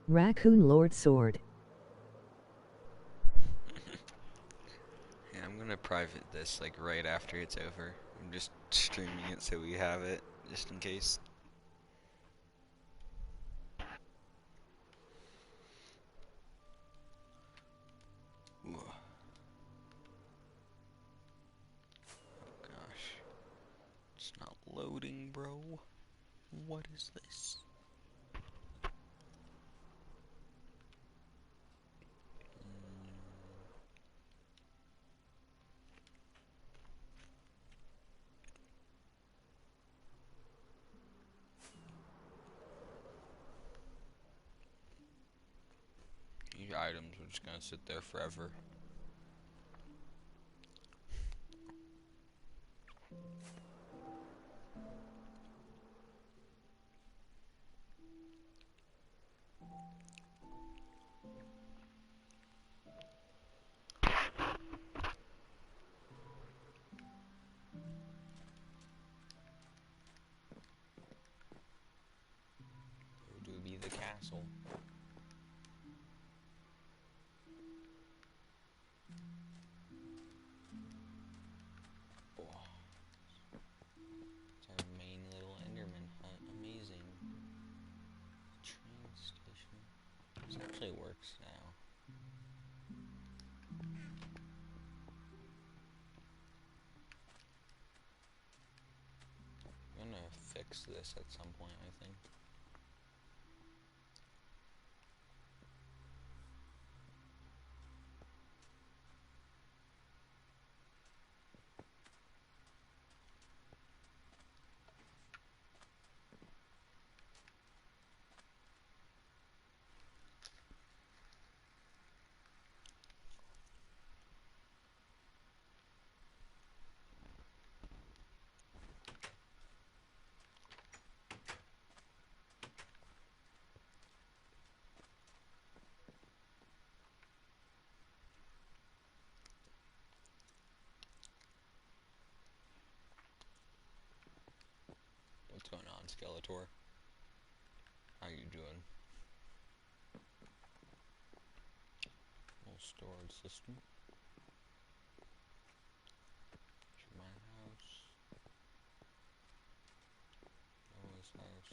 Raccoon Lord Sword. Yeah, I'm gonna private this like right after it's over. I'm just streaming it so we have it, just in case. Ooh, gosh. It's not loading, bro. What is this? These items are just gonna sit there forever. Where do be the castle? Oh, it's our main little Enderman hut. Amazing. Train station. This actually works now. I'm gonna fix this at some point, I think. What's going on, Skeletor? How you doing? Little storage system. Here's my house. Noah's house.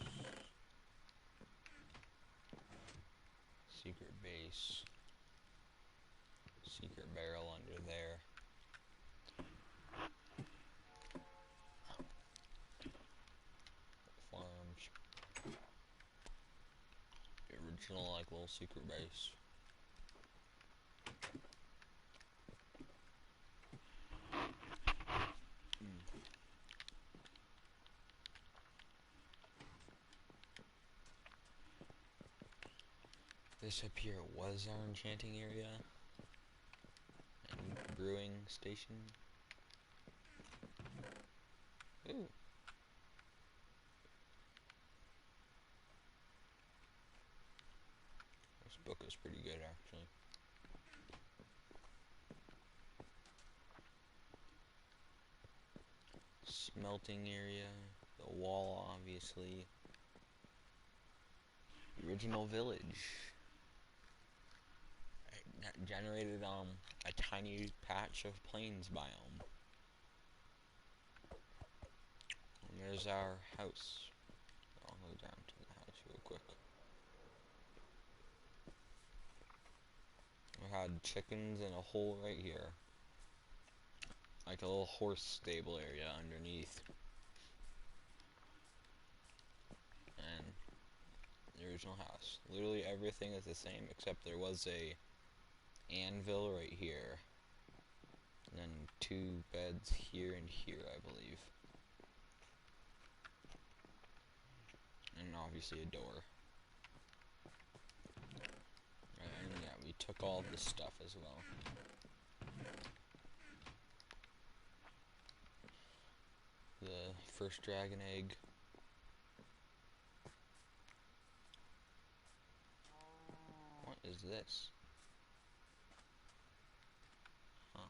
Secret base. Secret barrel under there. Farms. The original, like, little secret base. This up here was our enchanting area and brewing station. Ooh. This book is pretty good, actually. Smelting area, the wall, obviously. The original village. Generated on a tiny patch of plains biome. And there's our house. I'll go down to the house real quick. We had chickens in a hole right here. Like a little horse stable area underneath. And the original house. Literally everything is the same except there was a anvil right here. And then 2 beds here and here, I believe. And obviously a door. And yeah, we took all this stuff as well. The first dragon egg. What is this? Huh.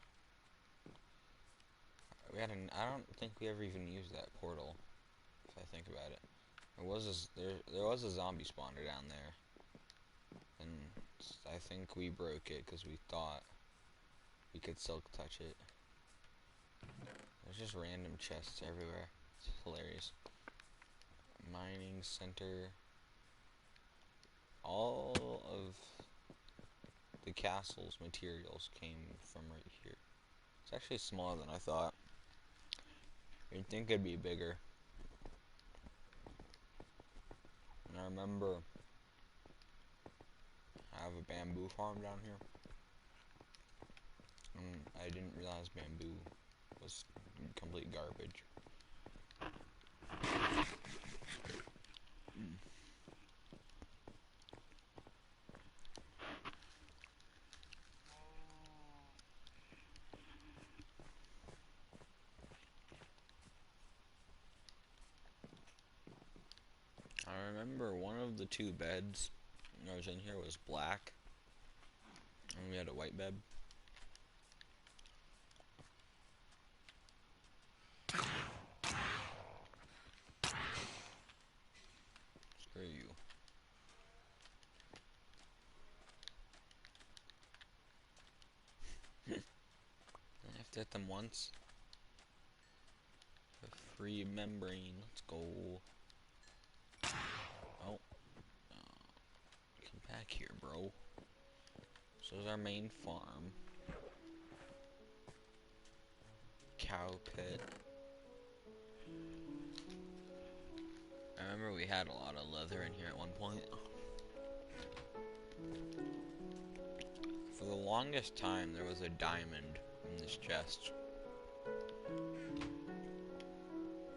I don't think we ever even used that portal, if I think about it. There was a zombie spawner down there. I think we broke it because we thought we could silk touch it. There's just random chests everywhere. It's hilarious. Mining center. All of the castle's materials came from right here. It's actually smaller than I thought. You'd think it'd be bigger. And I remember I have a bamboo farm down here. And I didn't realize bamboo was complete garbage. I remember one of the two beds that was in here was black, and we had a white bed. Screw you. I have to hit them once. A free membrane. Let's go. Oh. Come back here, bro. So is our main farm. Cow pit. I remember we had a lot of leather in here at one point. For the longest time, there was a diamond in this chest.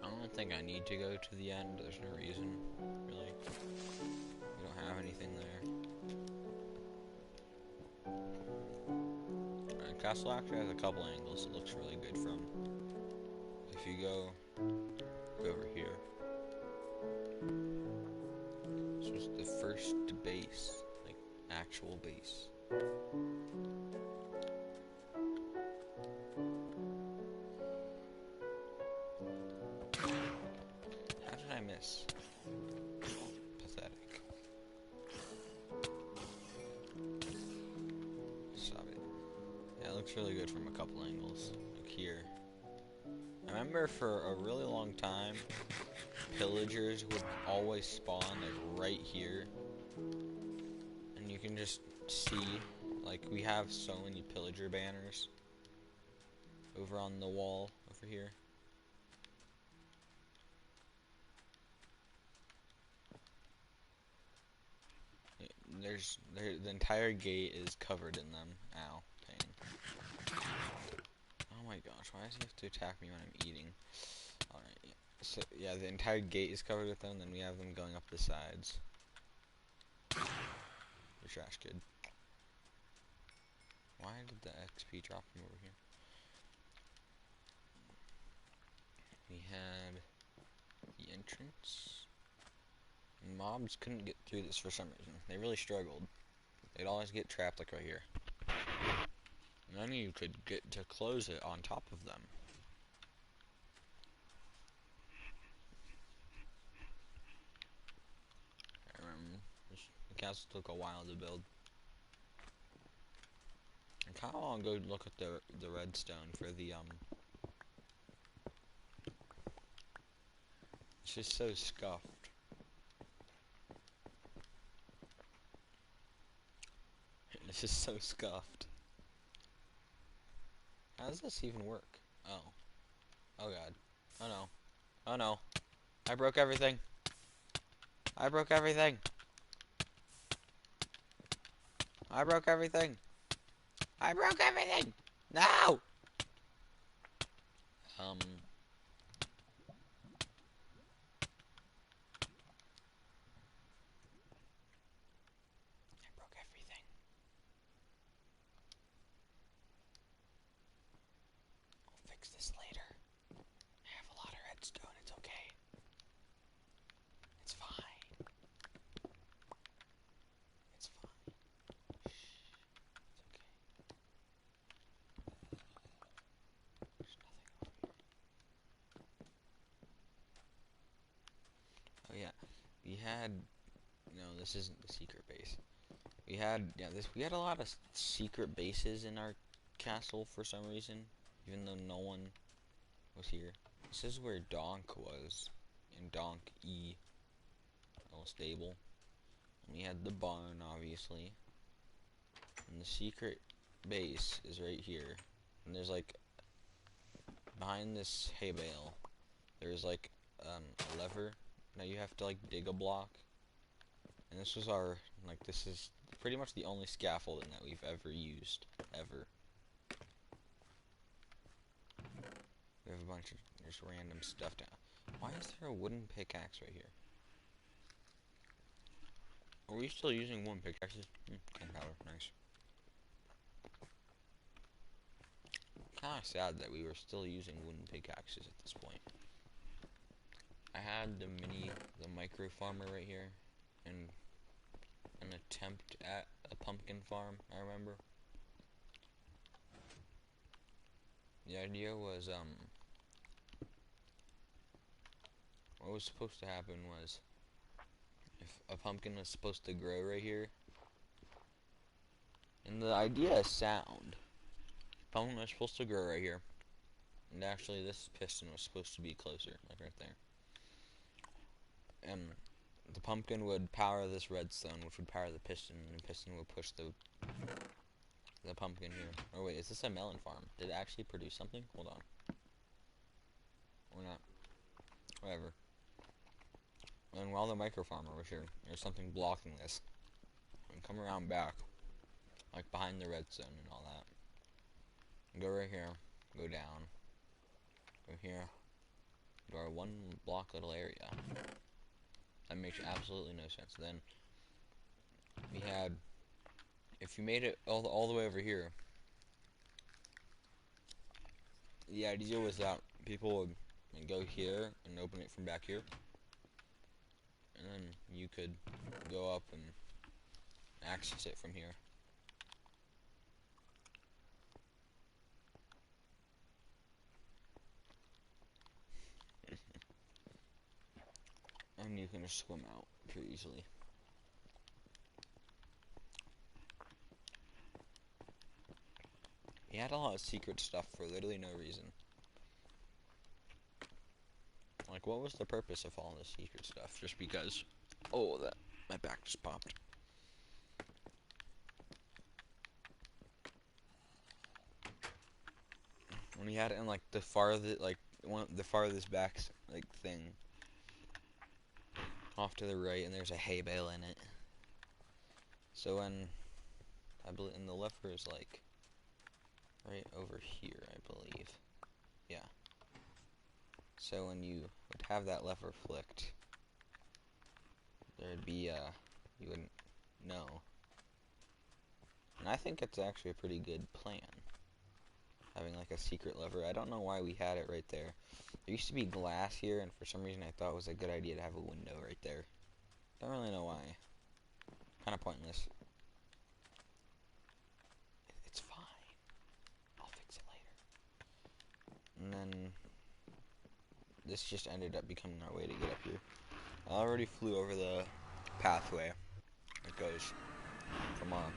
I don't think I need to go to the end. There's no reason, really. We don't have anything there. Castle actually has a couple angles it looks really good from. If you go over here. This was the first base, like actual base. How did I miss? Pathetic. Stop it. Yeah, it looks really good from a couple angles. Like here. I remember for a really long time, pillagers would always spawn like right here. And you can just see, like we have so many pillager banners over on the wall over here. The entire gate is covered in them. Ow, pain. Oh my gosh, why does he have to attack me when I'm eating? Alright, yeah. So, yeah, the entire gate is covered with them, and then we have them going up the sides. The trash kid. Why did the XP drop from over here? We had the entrance. Mobs couldn't get through this for some reason. They really struggled. They'd always get trapped like right here. And then you could get to close it on top of them. I remember the castle took a while to build. I kinda wanna go look at the redstone for the it's just so scuffed. It's just so scuffed. How does this even work? Oh. Oh god. Oh no. Oh no. I broke everything. I broke everything. I broke everything. I broke everything. No! I broke everything. I'll fix this later. I have a lot of redstone. It's okay. It's fine. It's fine. Shh. It's okay. There's nothing over here. Oh yeah. We had... No, this isn't the secret base. We had we had a lot of secret bases in our castle for some reason, even though no one was here. This is where Donk was, in Donk E, little stable. And we had the barn, obviously, and the secret base is right here. And there's like behind this hay bale, there's like a lever. Now you have to like dig a block. And this was our, like, this is pretty much the only scaffolding that we've ever used, ever. We have a bunch of just random stuff down. Why is there a wooden pickaxe right here? Are we still using wooden pickaxes? Gunpowder, nice. Kinda sad that we were still using wooden pickaxes at this point. I had the micro farmer right here, and an attempt at a pumpkin farm, I remember. The idea was, what was supposed to happen was, if a pumpkin was supposed to grow right here, and the idea is sound. Pumpkin was supposed to grow right here, and actually this piston was supposed to be closer, like right there. And the pumpkin would power this redstone, which would power the piston, and the piston would push the pumpkin here. Or wait, is this a melon farm? Did it actually produce something? Hold on. Or not. Whatever. And while the micro farmer was here, there's something blocking this. And come around back, like behind the redstone and all that. Go right here, go down, go here, to our one block little area. That makes absolutely no sense. Then we had, if you made it all the way over here, the idea was that people would go here and open it from back here, and then you could go up and access it from here. And you can just swim out pretty easily. He had a lot of secret stuff for literally no reason. Like, what was the purpose of all this secret stuff? Just because, oh, that, my back just popped. When he had it in, like, the farthest, like, the farthest back, like, thing. Off to the right, and there's a hay bale in it. So when, I believe, and the lever is, like, right over here, I believe. Yeah. So when you would have that lever flicked, there'd be, you wouldn't know. And I think it's actually a pretty good plan, having like a secret lever. I don't know why we had it right there. There used to be glass here, and for some reason I thought it was a good idea to have a window right there. Don't really know why. Kinda pointless. It's fine. I'll fix it later. And then this just ended up becoming our way to get up here. I already flew over the pathway that goes from our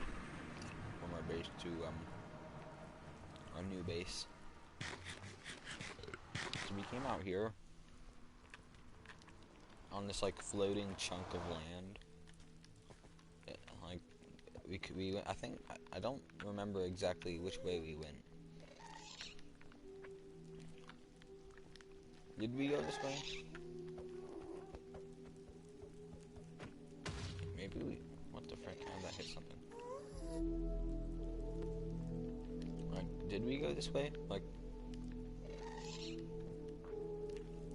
base to our new base. So we came out here on this like floating chunk of land. Like we went, I think I don't remember exactly which way we went. Did we go this way? Maybe we. What the frick? How did that hit something? Like, did we go this way? Like,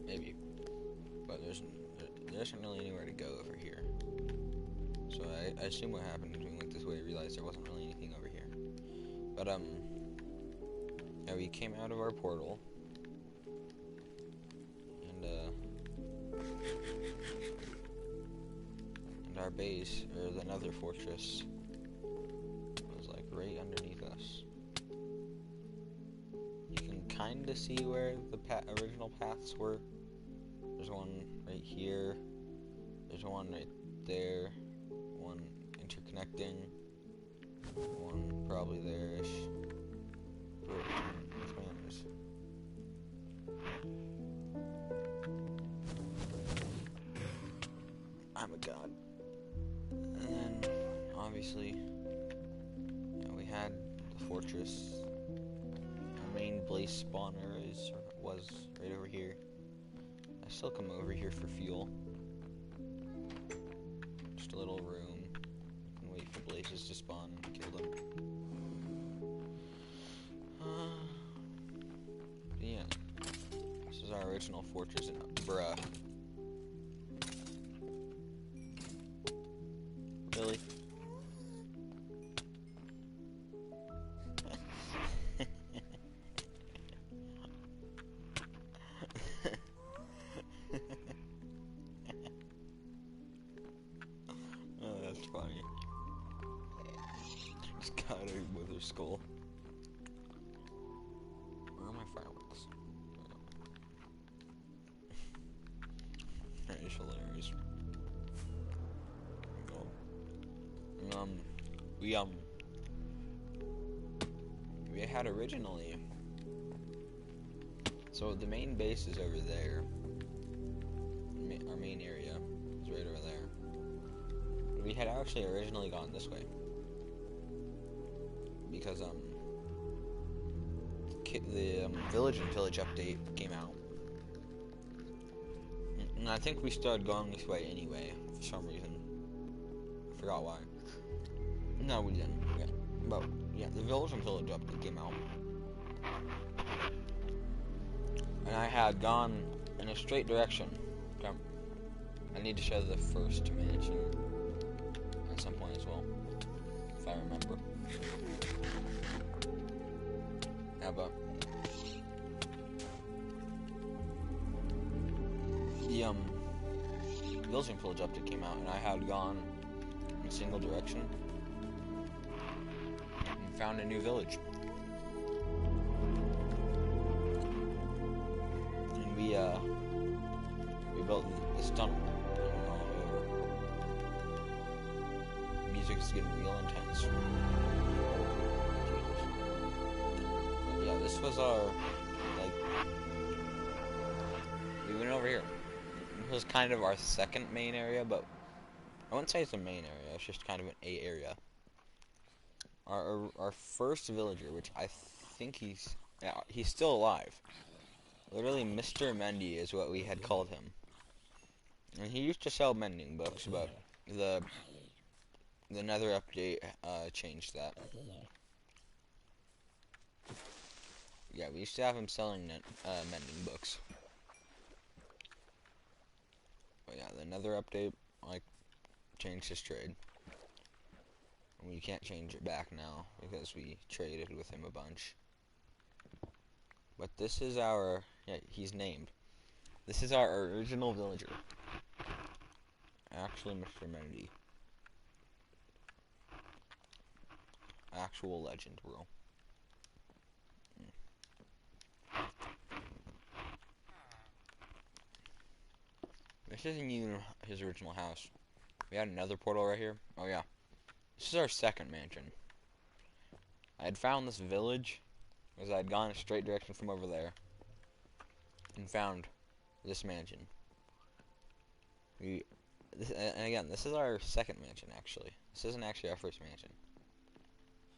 maybe. But there isn't really anywhere to go over here. So I assume what happened is we went this way and realized there wasn't really anything over here. But yeah, we came out of our portal. And our base, or the Nether Fortress, was like right underneath us. You can kind of see where the original paths were. There's one right here. There's one right there. One connecting. One probably there-ish. I'm a god. And then, obviously, we had the fortress. Our main blaze spawner was right over here. I still come over here for fuel. Just a little room. And wait for blazes to spawn and kill them. Yeah. This is our original fortress in bruh. Really? Oh, that's funny. Just got her with her skull. Where are my fireworks? That is hilarious. We had originally, so the main base is over there. Our main area is right over there. We had actually originally gone this way because the Village and Village update came out, and I think we started going this way anyway for some reason. I forgot why. No, we didn't. Yeah. But yeah, the Village and Village update came out, and I had gone in a straight direction. I need to show the first mansion at some point as well, if I remember. Yeah, but the Village and Village update came out, and I had gone in a single direction and found a new village. And we built this tunnel. Music is getting real intense. But yeah, this was our, we went over here. This was kind of our second main area, but I wouldn't say it's a main area, it's just kind of an A area. Our first villager, which I think he's still alive. Literally, Mr. Mendy is what we had called him. And he used to sell mending books, but the Nether update changed that. Yeah, we used to have him selling mending books. But yeah, the Nether update changed his trade. We can't change it back now because we traded with him a bunch. But this is our, he's named. This is our original villager. Actually, Mr. Mendy. Actual legend, bro. This isn't even his original house. We had another portal right here. Oh yeah. This is our second mansion. I had found this village because I had gone a straight direction from over there and found this mansion. And again, this is our second mansion actually. This isn't actually our first mansion.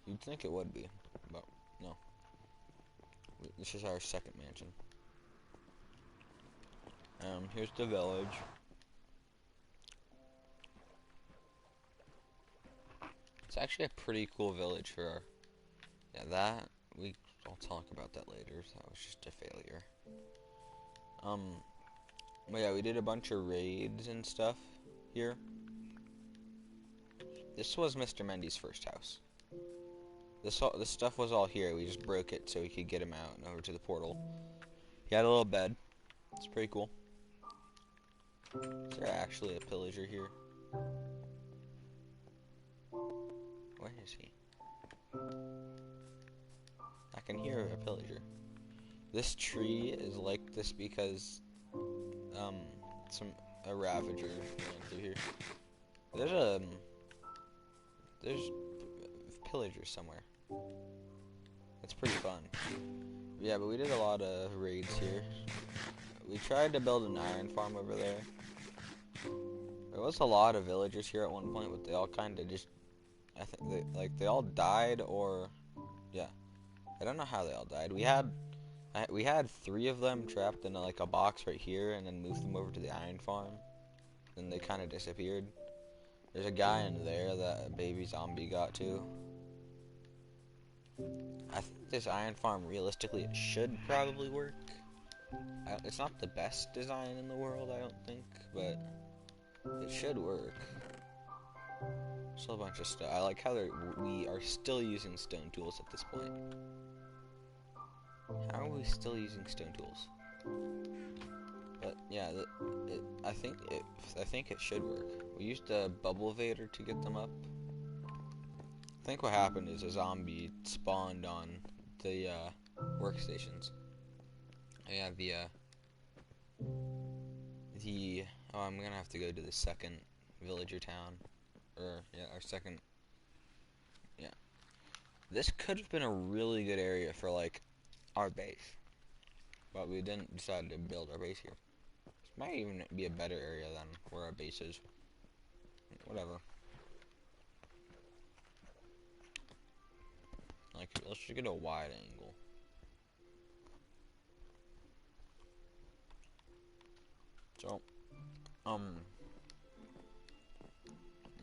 You'd think it would be, but no. This is our second mansion. Here's the village. It's actually a pretty cool village for our, I'll talk about that later. That was just a failure. But yeah, we did a bunch of raids and stuff here. This was Mr. Mendy's first house. This stuff was all here. We just broke it so we could get him out and over to the portal. He had a little bed. It's pretty cool. Is there actually a pillager here? Where is he? I can hear a pillager. This tree is like this because a ravager ran through here. There's there's pillagers somewhere. That's pretty fun. Yeah, but we did a lot of raids here. We tried to build an iron farm over there. There was a lot of villagers here at one point, but they all kind of just, I think, they all died, or, yeah. I don't know how they all died. We had 3 of them trapped in like a box right here, and then moved them over to the iron farm. Then they kind of disappeared. There's a guy in there that a baby zombie got to. I think this iron farm, realistically, it should probably work. It's not the best design in the world, I don't think, but it should work. Still a bunch of stuff. I like how we are still using stone tools at this point. How are we still using stone tools? But yeah, I think it should work. We used a bubble vader to get them up. I think what happened is a zombie spawned on the workstations. Yeah, oh, I'm gonna have to go to the second villager town, or yeah, our second. Yeah, this could have been a really good area for like our base, but we didn't decide to build our base here. This might even be a better area than where our base is. Whatever. Like, let's just get a wide angle. So,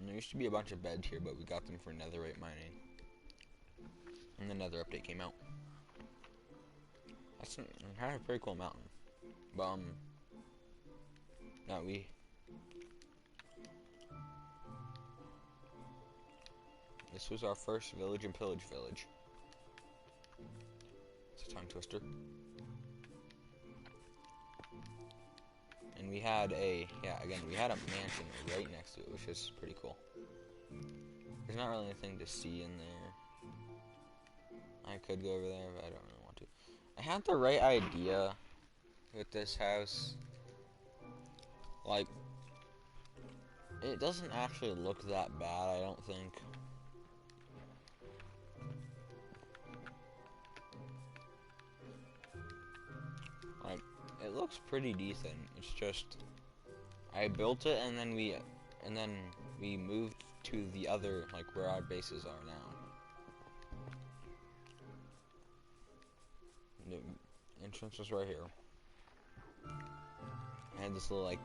there used to be a bunch of beds here, but we got them for netherite mining. And the nether update came out. That's kind of a pretty cool mountain. But, no, this was our first village and pillage village. It's a tongue twister. And we had we had a mansion right next to it, which is pretty cool. There's not really anything to see in there. I could go over there, but I don't really want to. I had the right idea with this house. Like, it doesn't actually look that bad, I don't think. Like, it looks pretty decent. It's just, I built it and then we moved to the other, like, where our bases are now. The entrance was right here. I had this little, like,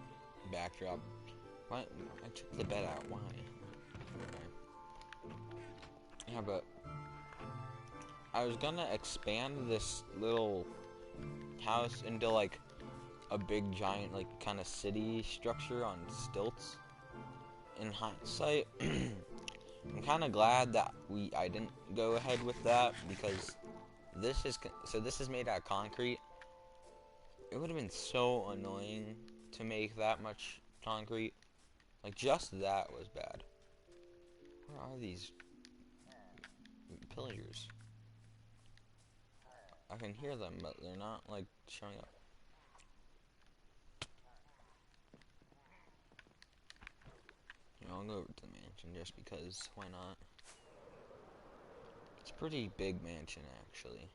backdrop. Why? I took the bed out. Why? Okay. Yeah, but I was gonna expand this little house into, like, a big, giant, like, kind of city structure on stilts. In hindsight, I'm kind of glad that I didn't go ahead with that, because this is made out of concrete. It would have been so annoying to make that much concrete. Like, just that was bad. Where are these pillagers? I can hear them, but they're not, like, showing up. I'll go over to the mansion just because, why not? It's a pretty big mansion, actually.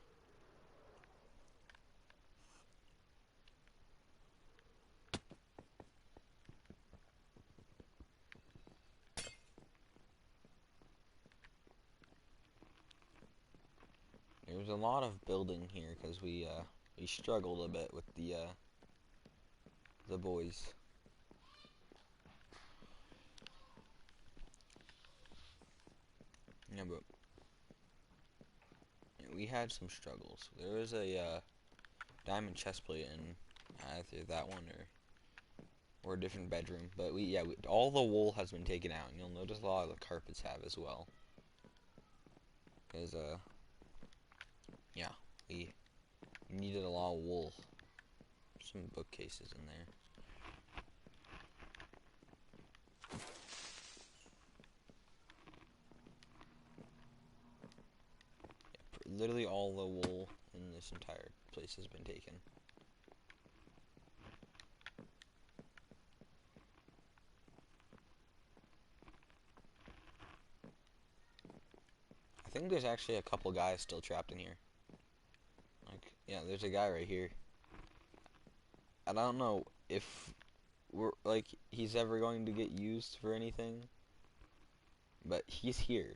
There was a lot of building here because we struggled a bit with the boys. Yeah, but we had some struggles. There was a diamond chestplate in either that one or a different bedroom. But all the wool has been taken out, and you'll notice a lot of the carpets have as well. Because yeah, we needed a lot of wool. Some bookcases in there. Literally all the wool in this entire place has been taken. think there's actually a couple guys still trapped in here. Like, yeah, there's a guy right here. I don't know if he's ever going to get used for anything, but he's here.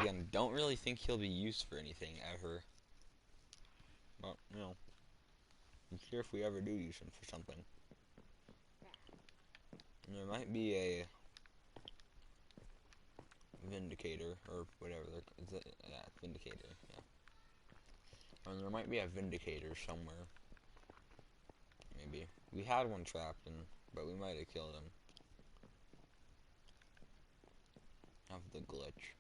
Again, don't really think he'll be used for anything ever. But, I'm sure if we ever do use him for something. And there might be a Vindicator, or whatever yeah, Vindicator, yeah. And there might be a Vindicator somewhere. Maybe. We had one trapped, but we might have killed him. Of the glitch.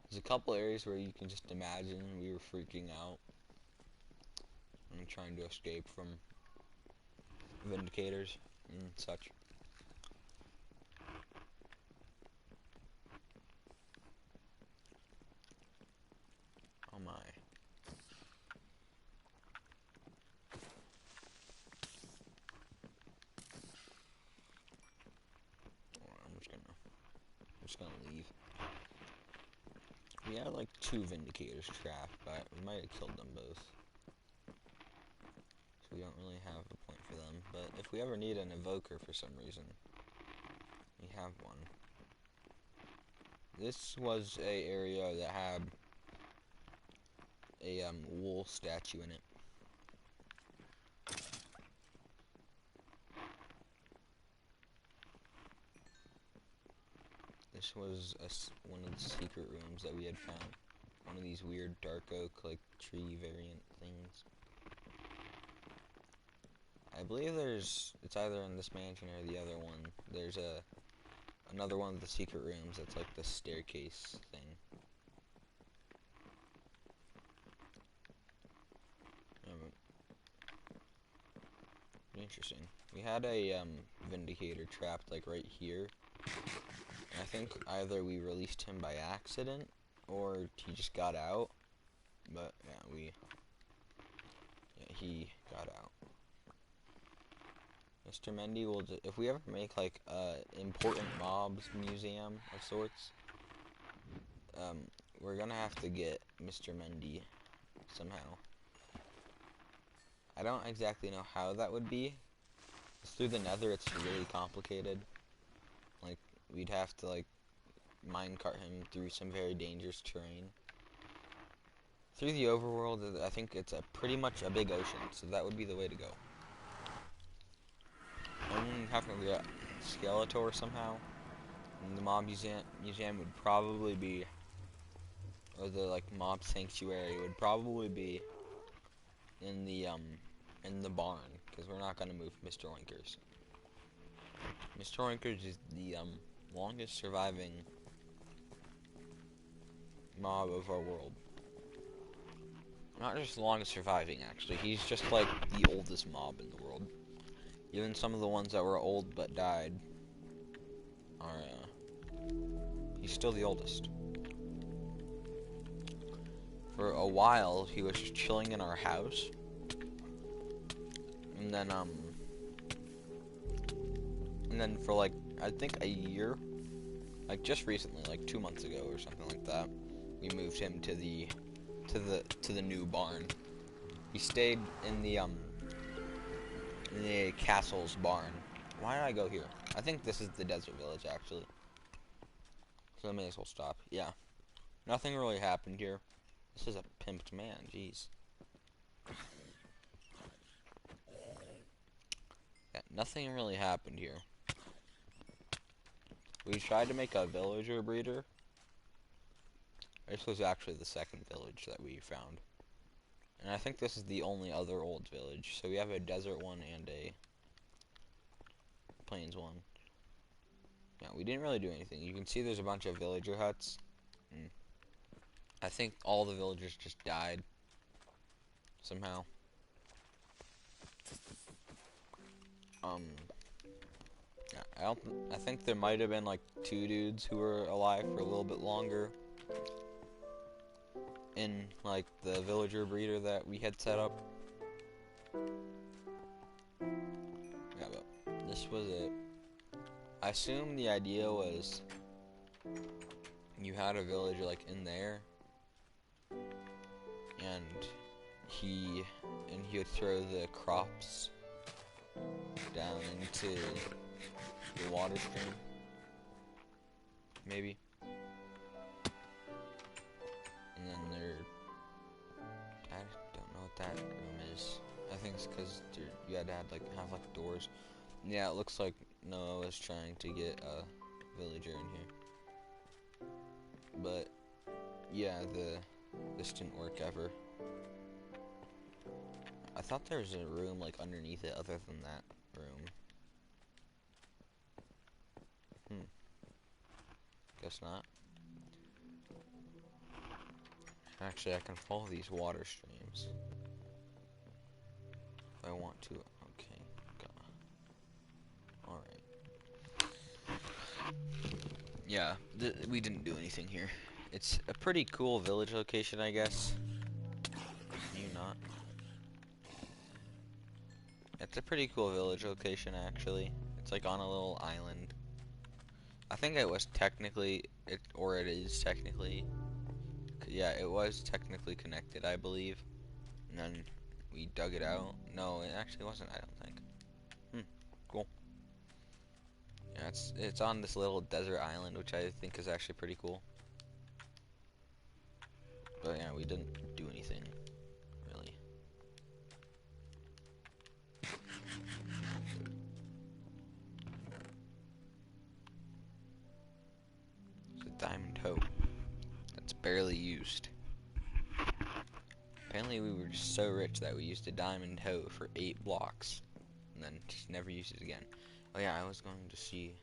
There's a couple areas where you can just imagine we were freaking out and trying to escape from Vindicators and such. Oh my. I'm just gonna leave. We had like 2 Vindicators trapped, but we might have killed them both. So we don't really have a point for them. But if we ever need an evoker for some reason, we have one. This was a area that had a wool statue in it. This was one of the secret rooms that we had found. One of these weird dark oak, like, tree variant things. I believe it's either in this mansion or the other one. There's another one of the secret rooms that's like the staircase thing. Interesting. We had a Vindicator trapped like right here. And I think either we released him by accident or he just got out. But yeah, he got out. Mr. Mendy will, if we ever make like important mobs museum of sorts, we're gonna have to get Mr. Mendy somehow. I don't exactly know how that would be. It's through the Nether, it's really complicated. Like, we'd have to like minecart him through some very dangerous terrain. Through the overworld, I think it's pretty much a big ocean, so that would be the way to go. I'm having to get Skeletor somehow. And the mob museum would probably be, or the like mob sanctuary would probably be in the barn, because we're not gonna move Mr. Oinkers. Mr. Oinkers is the longest surviving mob of our world. Not just longest surviving, actually. He's just like the oldest mob in the world. Even some of the ones that were old but died are, he's still the oldest. For a while, he was just chilling in our house. And then for like, I think a year, like just recently, like 2 months ago or something like that, we moved him to the new barn. He stayed in the castle's barn. Why did I go here? I think this is the desert village, actually. So I may as well stop. Yeah. Nothing really happened here. This is a pimped man, jeez. Yeah, nothing really happened here. We tried to make a villager breeder. This was actually the second village that we found. And I think this is the only other old village. So we have a desert one and a plains one. Yeah, we didn't really do anything. You can see there's a bunch of villager huts. I think all the villagers just died somehow. Yeah, I think there might have been like 2 dudes who were alive for a little bit longer in like the villager breeder that we had set up. Yeah, but this was it. I assume the idea was you had a villager like in there, and he would throw the crops down into the water stream, maybe. And then I don't know what that room is. I think it's because you had to have like doors. Yeah, it looks like Noah was trying to get a villager in here. But yeah, this didn't work ever. I thought there was a room like underneath it other than that room. Guess not. Actually, I can follow these water streams if I want to. Okay, alright. Yeah, we didn't do anything here. It's a pretty cool village location, I guess. You not? It's a pretty cool village location, actually. It's like on a little island. I think it was technically, it is technically. Yeah, it was technically connected, I believe. And then we dug it out. No, it actually wasn't, I don't think. Cool. Yeah, it's on this little desert island, which I think is actually pretty cool. But yeah, we didn't do anything, really. It's a diamond hoe. That's barely used. Apparently we were just so rich that we used a diamond hoe for 8 blocks. And then just never used it again. Oh yeah, I was going to see...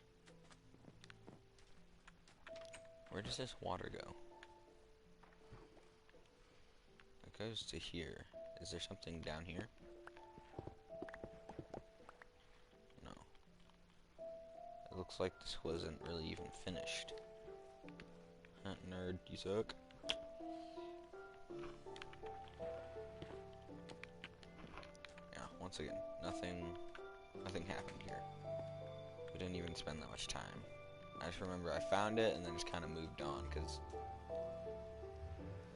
Where does this water go? It goes to here. Is there something down here? No. It looks like this wasn't really even finished. Nerd, you suck. Yeah, once again, nothing happened here. We didn't even spend that much time. I just remember I found it and then just kind of moved on because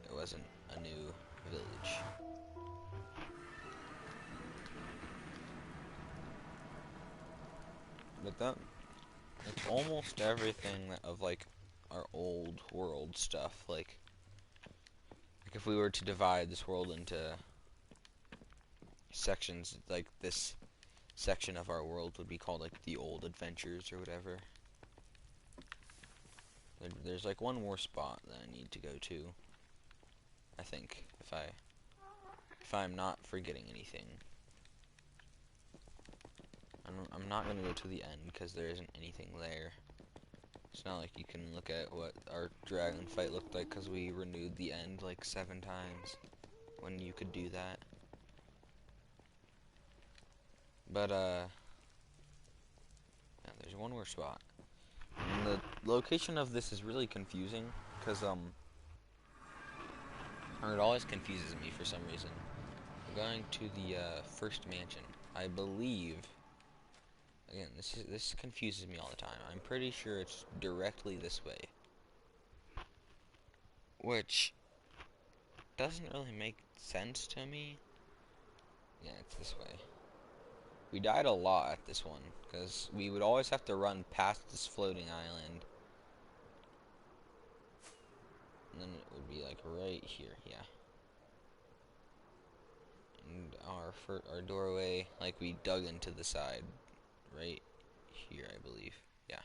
it wasn't a new village. But that's almost everything of like our old world stuff. Like if we were to divide this world into sections, like this section of our world would be called like the old adventures or whatever. There's like one more spot that I need to go to, I think, if I'm not forgetting anything. I'm not gonna go to the end because there isn't anything there. It's not like you can look at what our dragon fight looked like because we renewed the end like 7 times when you could do that. But yeah, there's one more spot. And the location of this is really confusing because or it always confuses me for some reason. I'm going to the first mansion. I believe, again, this confuses me all the time. I'm pretty sure it's directly this way, which doesn't really make sense to me. Yeah, it's this way. We died a lot at this one because we would always have to run past this floating island, and then it would be like right here. Yeah. And our doorway, like we dug into the side, right here, I believe. Yeah.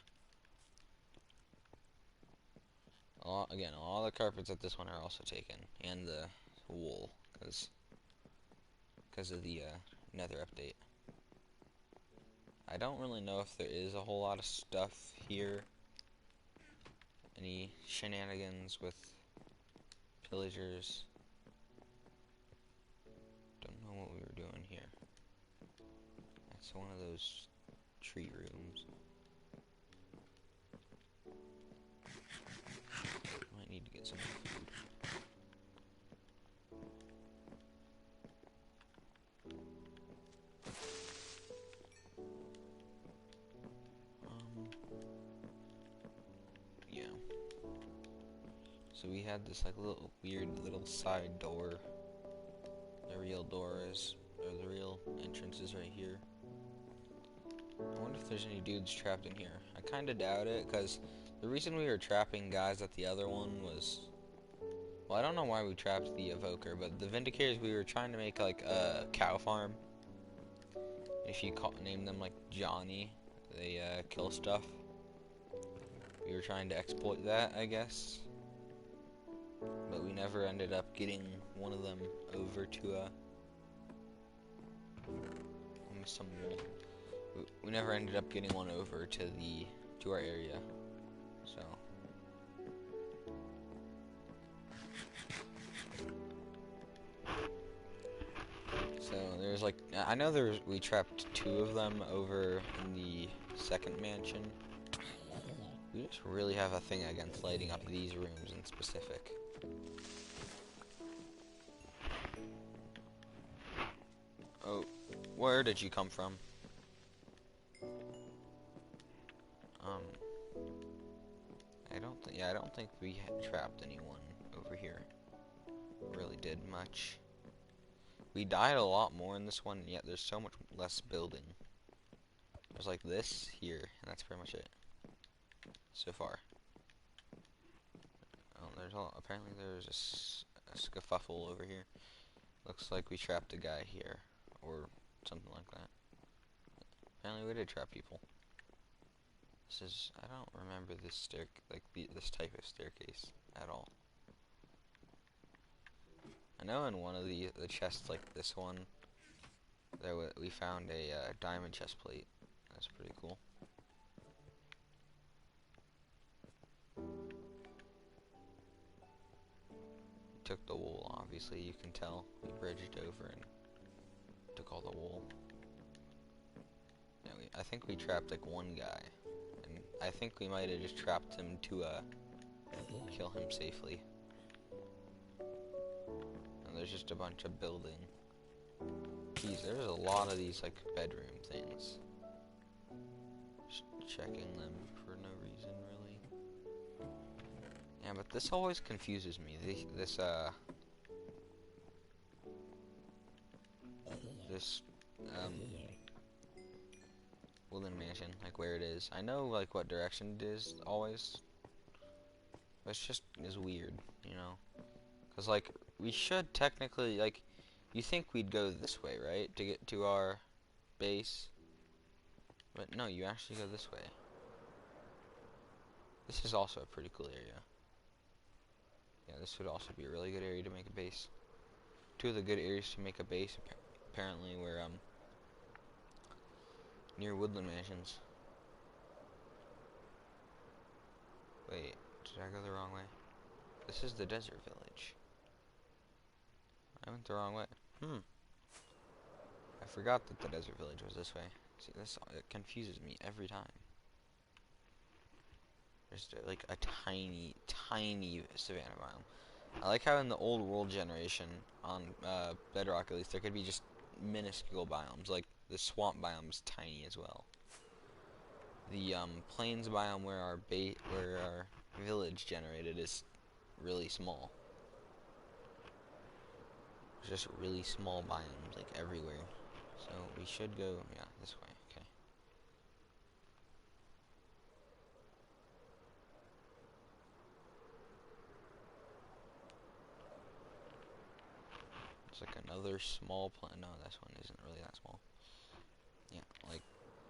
Again, all the carpets at this one are also taken, and the wool, because of the Nether update. I don't really know if there is a whole lot of stuff here. Any shenanigans with pillagers. Don't know what we were doing here. That's one of those tree rooms. Might need to get some food. So we had this like little weird little side door. The real door is, or the real entrance is right here. I wonder if there's any dudes trapped in here. I kind of doubt it, because the reason we were trapping guys at the other one was... Well, I don't know why we trapped the evoker, but the Vindicators, we were trying to make like a cow farm. If you name them like Johnny, they kill stuff. We were trying to exploit that, I guess. But we never ended up getting one of them over to some wool. We never ended up getting one over to our area. So there's like, I know we trapped 2 of them over in the second mansion. We just really have a thing against lighting up these rooms in specific. Oh, where did you come from? I don't think we had trapped anyone over here. Really did much. We died a lot more in this one, yet there's so much less building. There's like this here, and that's pretty much it so far. Oh, apparently there's a scuffle over here. Looks like we trapped a guy here, or something like that. Apparently we did trap people. I don't remember this this type of staircase at all. I know in one of the chests, like this one, we found a diamond chest plate. That's pretty cool. Took the wool, obviously, you can tell. We bridged over and took all the wool. Yeah, I think we trapped like 1 guy. And I think we might have just trapped him to kill him safely. And there's just a bunch of building. Geez, there's a lot of these like bedroom things. Just checking them for no reason, really. Yeah, but this always confuses me. This Woodland Mansion, like where it is. I know like what direction it is always. But it's just is weird, you know? Cause like we should technically like, you think we'd go this way, right, to get to our base? But no, you actually go this way. This is also a pretty cool area. Yeah, this would also be a really good area to make a base. 2 of the good areas to make a base apparently were near Woodland Mansions. Wait, did I go the wrong way? This is the desert village. I went the wrong way. I forgot that the desert village was this way. See, it confuses me every time. There's like a tiny, tiny savanna biome. I like how in the old world generation on Bedrock, at least, there could be just minuscule biomes. Like the swamp biome is tiny as well. The plains biome where our village generated is really small. There's just really small biomes like everywhere. So we should go, yeah, this way. Okay. It's like another small plant. No, this one isn't really that small. Yeah, like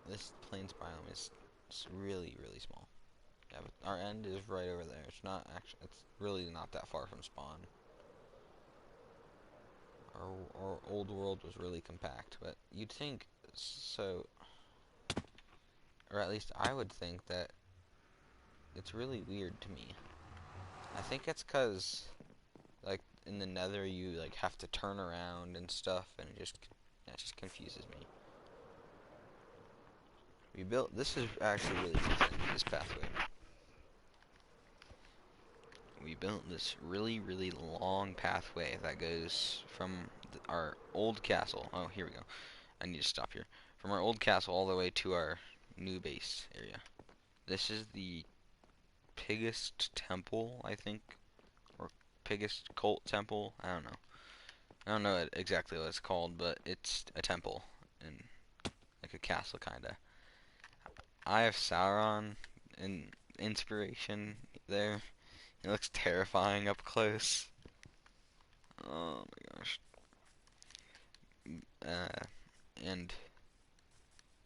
this plains biome is really, really small. Yeah, but our end is right over there. It's not actually. It's really not that far from spawn. Our old world was really compact, but you'd think so, or at least I would think that it's really weird to me. I think it's 'cause like in the Nether you like have to turn around and stuff, and that just confuses me. This is actually really interesting, this pathway. We built this really, really long pathway that goes from our old castle. Oh, here we go. I need to stop here. From our old castle all the way to our new base area. This is the biggest temple, I think, Pigus Cult Temple. I don't know. I don't know exactly what it's called, but it's a temple and like a castle kinda. Eye of Sauron and inspiration there. It looks terrifying up close. Oh my gosh. Uh, and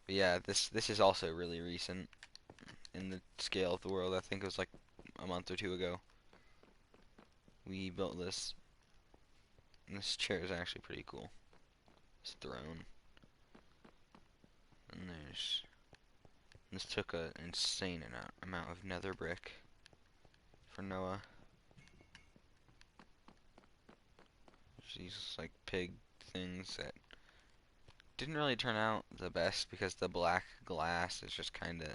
but yeah, this is also really recent in the scale of the world. I think it was like a month or two ago. We built this. And this chair is actually pretty cool. This throne. And there's... This took an insane amount of nether brick for Noah. There's these like pig things that didn't really turn out the best because the black glass is just kind of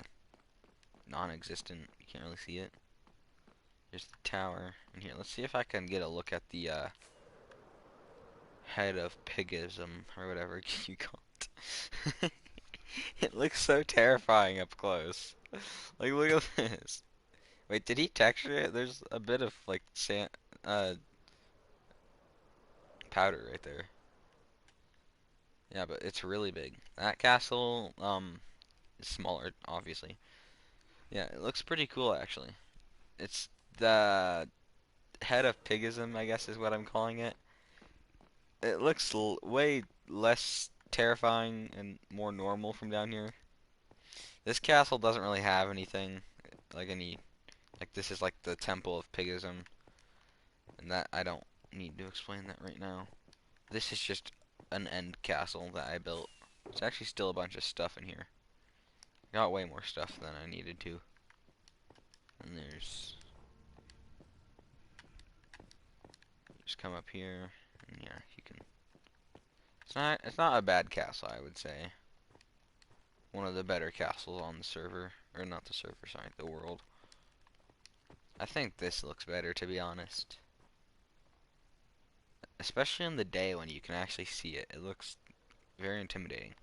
non-existent. You can't really see it. Here's the tower. And here, let's see if I can get a look at the head of pigism or whatever you call it. It looks so terrifying up close. Like, look at this. Wait, did he texture it? There's a bit of like sand, powder right there. Yeah, but it's really big. That castle, is smaller, obviously. Yeah, it looks pretty cool actually. It's the head of pigism, I guess is what I'm calling it. It looks way less terrifying and more normal from down here. This castle doesn't really have anything like like this is like the temple of pigism, and that I don't need to explain that right now. This is just an end castle that I built. There's actually still a bunch of stuff in here. I got way more stuff than I needed to. And there's... Just come up here, and yeah, you can... It's not a bad castle, I would say. One of the better castles on the server. Or not the server, sorry, the world. I think this looks better, to be honest. Especially in the day when you can actually see it. It looks very intimidating.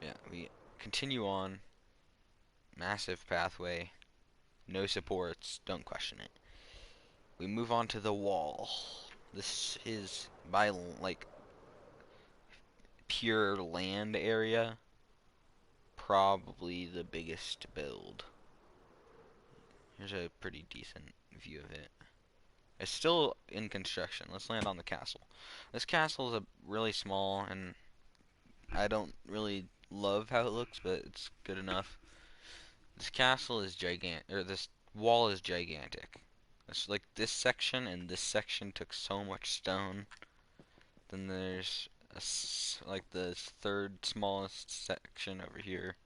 Yeah, we continue on. Massive pathway. No supports. Don't question it. We move on to the wall. This is by like pure land area. Probably the biggest build. Here's a pretty decent view of it. It's still in construction. Let's land on the castle. This castle is really small, and I don't really love how it looks, but it's good enough. This castle is gigantic, or this wall is gigantic. It's like this section and this section took so much stone. Then there's like the third smallest section over here,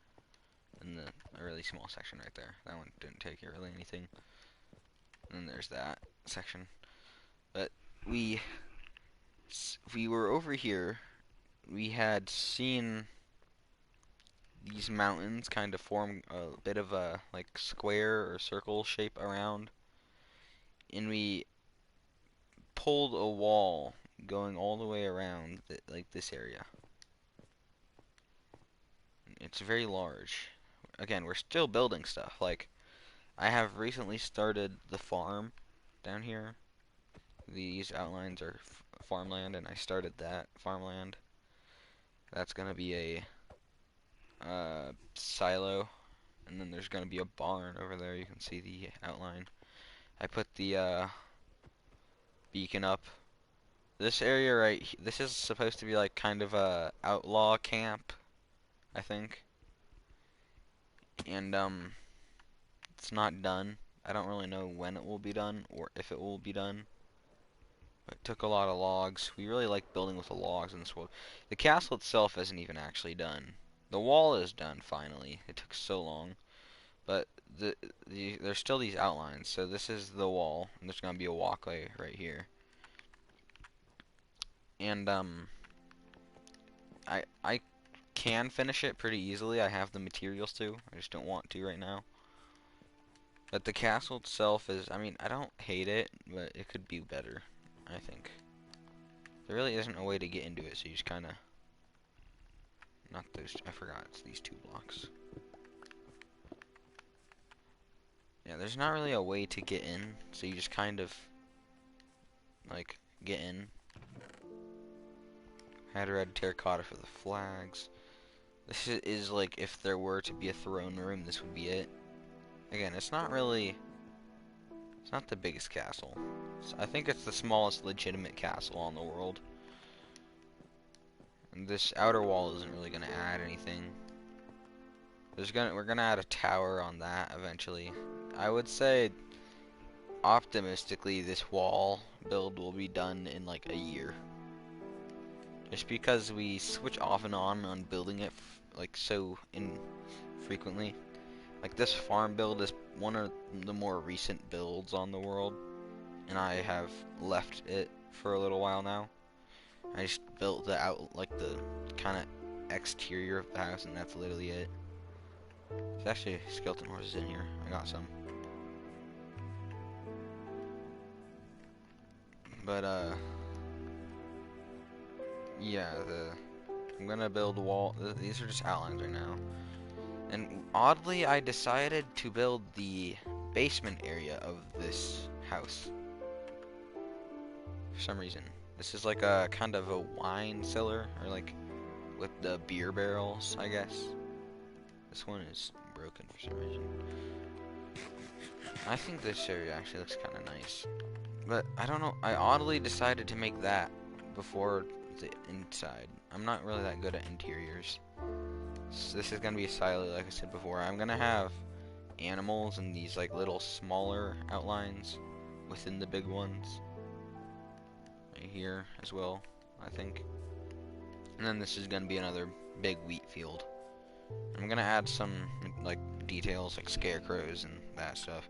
and a really small section right there. That one didn't take really anything. And then there's that section. But we were over here. We had seen these mountains kind of form a bit of a like square or circle shape around, and we pulled a wall going all the way around like this area. It's very large. Again, we're still building stuff. Like, I have recently started the farm down here. These outlines are farmland, and I started that farmland. That's gonna be a silo, and then there's gonna be a barn over there. You can see the outline. I put the beacon up. This area this is supposed to be like kind of a outlaw camp, I think. And it's not done. I don't really know when it will be done or if it will be done. But it took a lot of logs. We really like building with the logs in this world. The castle itself isn't even actually done. The wall is done finally. It took so long. But there's still these outlines. So this is the wall, and there's gonna be a walkway right here. And I can finish it pretty easily. I have the materials to. I just don't want to right now. But the castle itself is, I mean, I don't hate it, but it could be better, I think. There really isn't a way to get into it, so you just kind of... Not those, I forgot, it's these 2 blocks. Yeah, there's not really a way to get in, so you just kind of like get in. Had red terracotta for the flags. This is like if there were to be a throne room, this would be it. Again, it's not the biggest castle. I think it's the smallest legitimate castle on the world. And this outer wall isn't really gonna add anything. We're gonna add a tower on that eventually. I would say, optimistically, this wall build will be done in like a year. Just because we switch off and on building it like so infrequently. Like this farm build is one of the more recent builds on the world, and I have left it for a little while now. I just built like the kind of exterior of the house, and that's literally it. There's actually skeleton horses in here. I got some. But yeah, I'm gonna build a wall. These are just outlines right now. And oddly, I decided to build the basement area of this house for some reason. This is like a kind of a wine cellar, or like with the beer barrels, I guess. This one is broken for some reason. I think this area actually looks kind of nice. But I don't know, I oddly decided to make that before the inside. I'm not really that good at interiors. So this is going to be a silo, like I said before. I'm going to have animals and these like little smaller outlines within the big ones. Right here as well, I think. And then this is going to be another big wheat field. I'm going to add some like details like scarecrows and that stuff.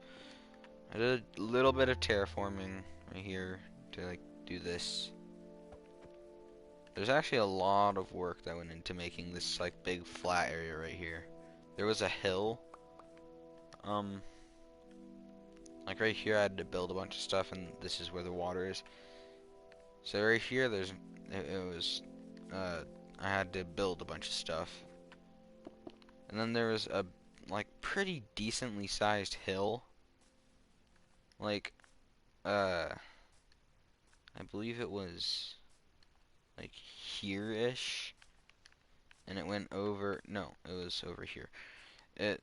I did a little bit of terraforming right here to like do this. There's actually a lot of work that went into making this like big flat area right here. There was a hill. Like right here I had to build a bunch of stuff, and this is where the water is. So right here I had to build a bunch of stuff. And then there was a like pretty decently sized hill. Like I believe it was like here-ish, and it went over, no, it was over here. It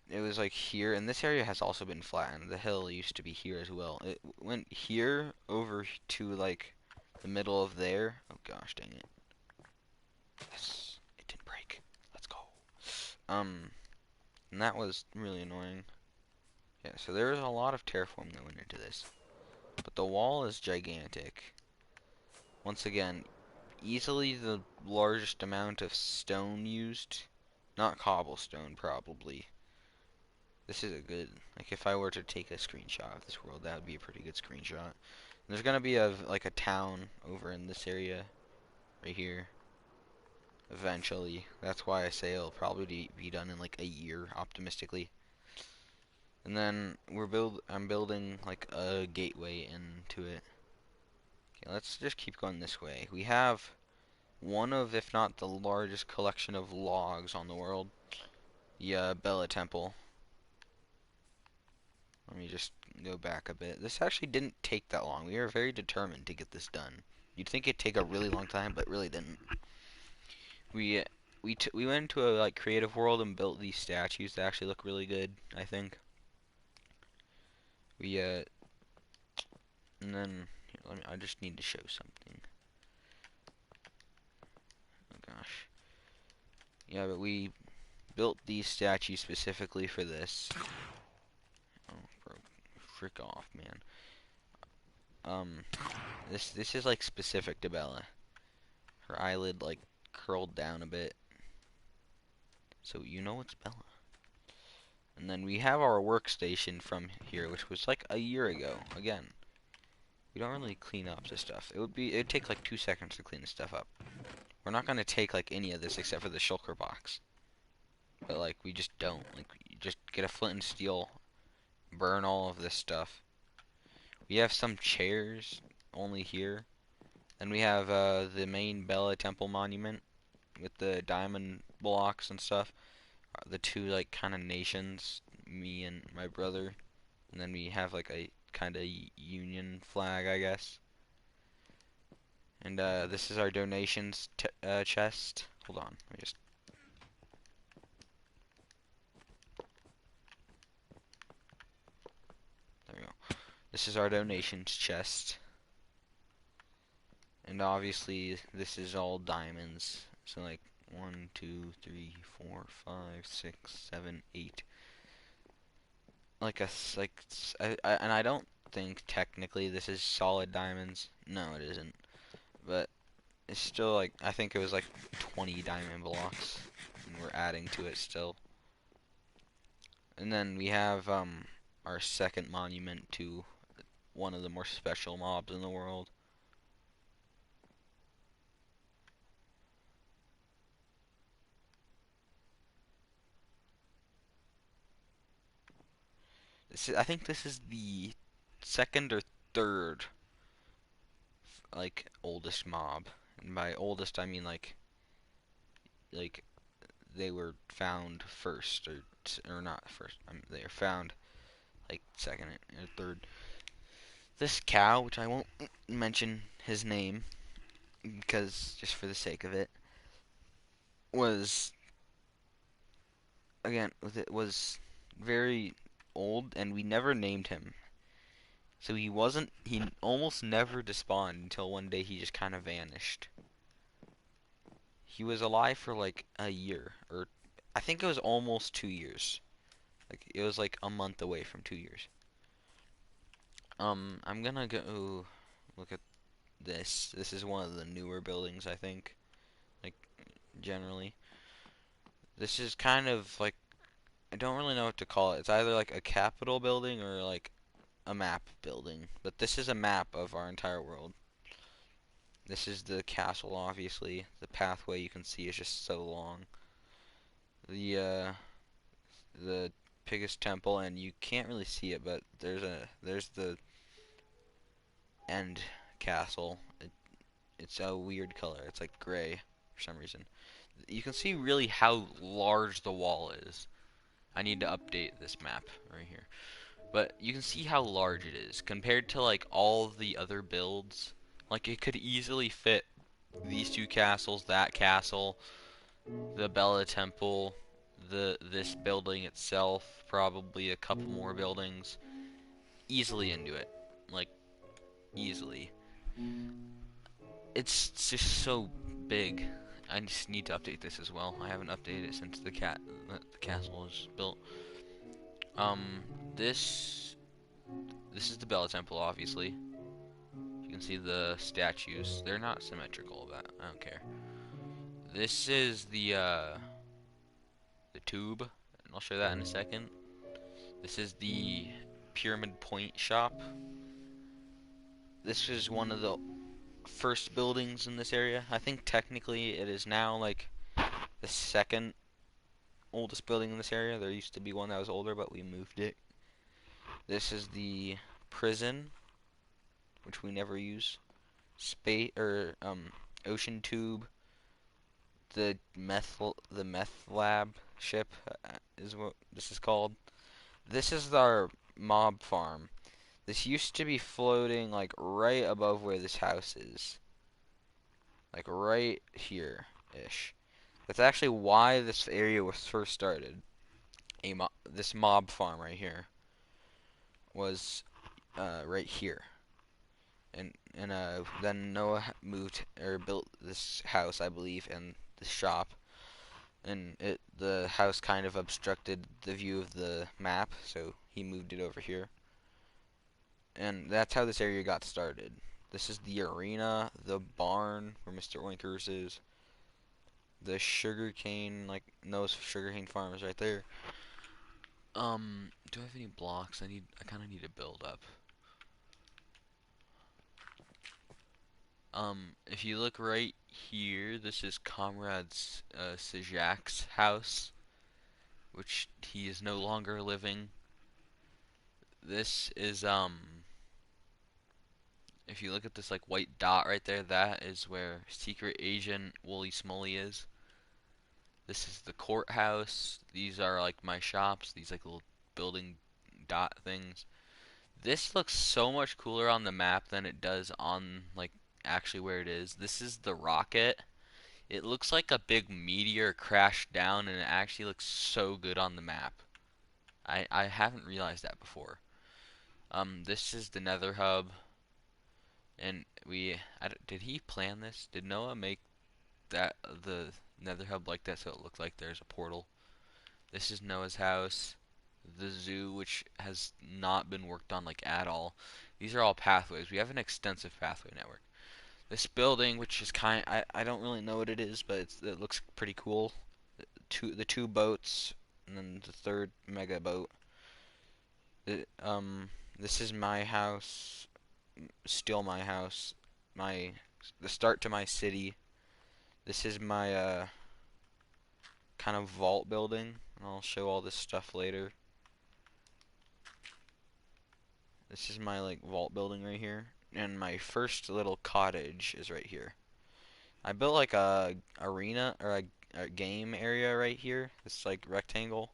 was like here, and this area has also been flattened. The hill used to be here as well. It went here over to like the middle of there. Oh gosh, dang it. Yes, it didn't break. Let's go. And that was really annoying. Yeah, so there was a lot of terraform that went into this. But the wall is gigantic. Once again, easily the largest amount of stone used. Not cobblestone, probably. This is a good, like if I were to take a screenshot of this world, that would be a pretty good screenshot. There's gonna be like a town over in this area, right here. Eventually, that's why I say it'll probably be done in like a year, optimistically. And then I'm building like a gateway into it. Okay, let's just keep going this way. We have one of, if not the largest collection of logs on the world. The Bella Temple. Let me just go back a bit. This actually didn't take that long. We were very determined to get this done. You'd think it'd take a really long time, but it really didn't. We went into a like creative world and built these statues that actually look really good, I think. And then here, I just need to show something. Oh gosh. Yeah, but we built these statues specifically for this. Oh, bro, frick off, man. This is like specific to Bella. Her eyelid like curled down a bit, so you know it's Bella. And then we have our workstation from here, which was like a year ago. Again, we don't really clean up this stuff. It'd take like 2 seconds to clean this stuff up. We're not gonna take like any of this except for the shulker box. But like we just don't. Like you just get a flint and steel, burn all of this stuff. We have some chairs only here. And we have the main Bella Temple monument with the diamond blocks and stuff. The two like kind of nations me and my brother, and then we have like a kind of union flag, I guess. And this is our donations chest. Hold on, let me just. There we go. This is our donations chest. And obviously, this is all diamonds. So like 1, 2, 3, 4, 5, 6, 7, 8. And I don't think technically this is solid diamonds. No, it isn't. But it's still like, I think it was like 20 diamond blocks, and we're adding to it still. And then we have our second monument to one of the more special mobs in the world. I think this is the second or third like oldest mob. And by oldest I mean like they were found first or not first. They are found like second or third. This cow, which I won't mention his name because just for the sake of it, was again it was very old and we never named him. So he almost never despawned until one day he just kind of vanished. He was alive for like a year, or I think it was almost 2 years. Like it was like a month away from 2 years. I'm gonna go look at this. This is one of the newer buildings, I think. Like generally, this is kind of like I don't really know what to call it. It's either like a capitol building or like a map building. But this is a map of our entire world. This is the castle, obviously. The pathway you can see is just so long. The biggest temple, and you can't really see it, but there's the end castle. It's a weird color. It's like gray for some reason. You can see really how large the wall is. I need to update this map right here. But you can see how large it is compared to like all the other builds. Like it could easily fit these two castles, that castle, the Bella Temple, this building itself, probably a couple more buildings, easily into it. Like easily. It's just so big. I just need to update this as well. I haven't updated it since the castle was built. Um, this this is the Bella Temple, obviously. You can see the statues. They're not symmetrical, but I don't care. This is the tube, and I'll show that in a second. This is the Pyramid Point shop. This is one of the first buildings in this area. I think technically it is now like the second oldest building in this area. There used to be one that was older, but we moved it. This is the prison, which we never use. Space or ocean tube. The meth lab ship is what this is called. This is our mob farm. This used to be floating like right above where this house is. Like right here-ish. That's actually why this area was first started. This mob farm right here was right here. And then Noah moved or built this house, I believe, and the shop. And the house kind of obstructed the view of the map, so he moved it over here. And that's how this area got started. This is the arena, the barn where Mr. Oinkers is, the sugarcane, like Noah's sugarcane farm is right there. Do I have any blocks? I kind of need to build up. If you look right here, this is Comrade's Sajak's house, which he is no longer living. This is if you look at this like white dot right there, that is where Secret Agent Wooly Smolly is. This is the courthouse. These are like my shops. These like little building dot things. This looks so much cooler on the map than it does on like actually where it is. This is the rocket. It looks like a big meteor crashed down, and it actually looks so good on the map. I haven't realized that before. This is the Nether hub, and did he plan this? Did Noah make that the Nether hub like that so it looked like there's a portal? This is Noah's house. The zoo, which has not been worked on like at all. These are all pathways. We have an extensive pathway network. This building, which is I don't really know what it is, but it looks pretty cool. The two boats, and then the third mega boat. The, this is my house, still my house, the start to my city. This is my kind of vault building. I'll show all this stuff later. This is my like vault building right here, and my first little cottage is right here. I built like a arena or a game area right here. This like rectangle.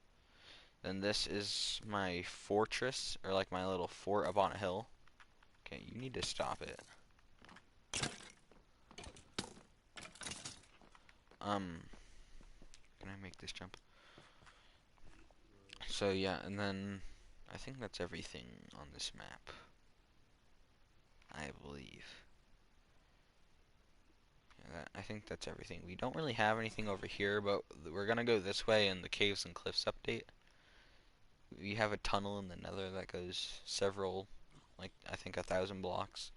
Then this is my fortress, or like my little fort up on a hill. Okay, you need to stop it. Can I make this jump? So yeah, and then I think that's everything on this map. I believe. Yeah, I think that's everything. We don't really have anything over here, but we're gonna go this way in the Caves and Cliffs update. We have a tunnel in the Nether that goes several, like I think 1,000 blocks,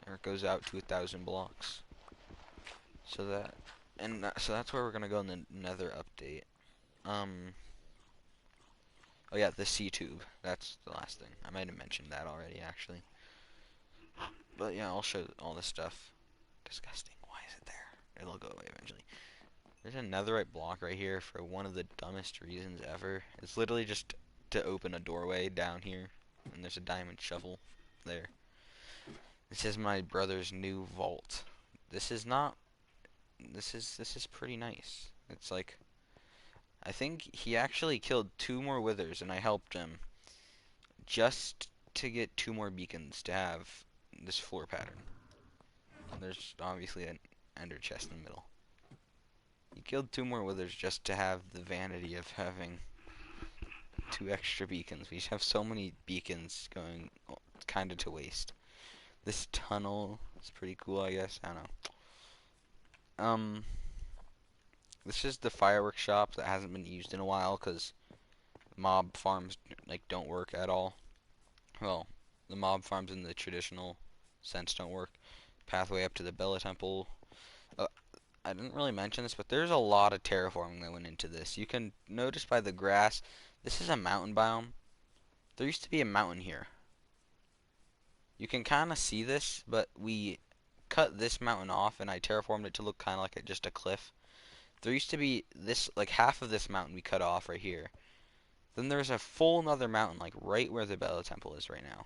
or it goes out to 1,000 blocks. So that's where we're gonna go in the Nether update. Oh yeah, the sea tube. That's the last thing. I might have mentioned that already, actually. But yeah, I'll show all this stuff. Disgusting. Why is it there? It'll go away eventually. There's a netherite block right here for one of the dumbest reasons ever. It's literally just to open a doorway down here, and there's a diamond shovel there. This is my brother's new vault. This is not. This is pretty nice. It's like, I think he actually killed 2 more withers, and I helped him just to get 2 more beacons to have this floor pattern. And there's obviously an ender chest in the middle. He killed 2 more withers just to have the vanity of having 2 extra beacons. We have so many beacons going kind of to waste. This tunnel is pretty cool, I guess. I don't know. This is the fireworks shop that hasn't been used in a while because mob farms like don't work at all. Well, the mob farms in the traditional sense don't work. Pathway up to the Bella Temple. I didn't really mention this, but there's a lot of terraforming that went into this. You can notice by the grass, this is a mountain biome. There used to be a mountain here. You can kind of see this, but we cut this mountain off and I terraformed it to look kind of like just a cliff. There used to be this, like half of this mountain we cut off right here. Then there's a full another mountain, like right where the Bella Temple is right now.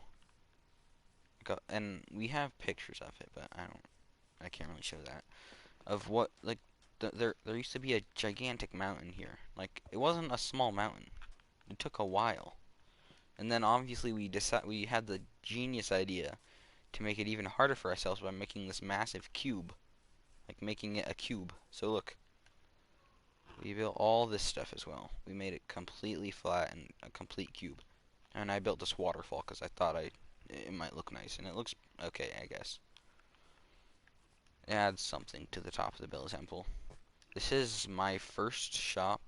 And we have pictures of it, but I can't really show that. Of what, like, there used to be a gigantic mountain here. Like, it wasn't a small mountain. It took a while. And then obviously we had the genius idea to make it even harder for ourselves by making this massive cube. Like making it a cube. So look. We built all this stuff as well. We made it completely flat and a complete cube. And I built this waterfall because I thought it might look nice. And it looks okay, I guess. It adds something to the top of the Bella Temple. This is my first shop.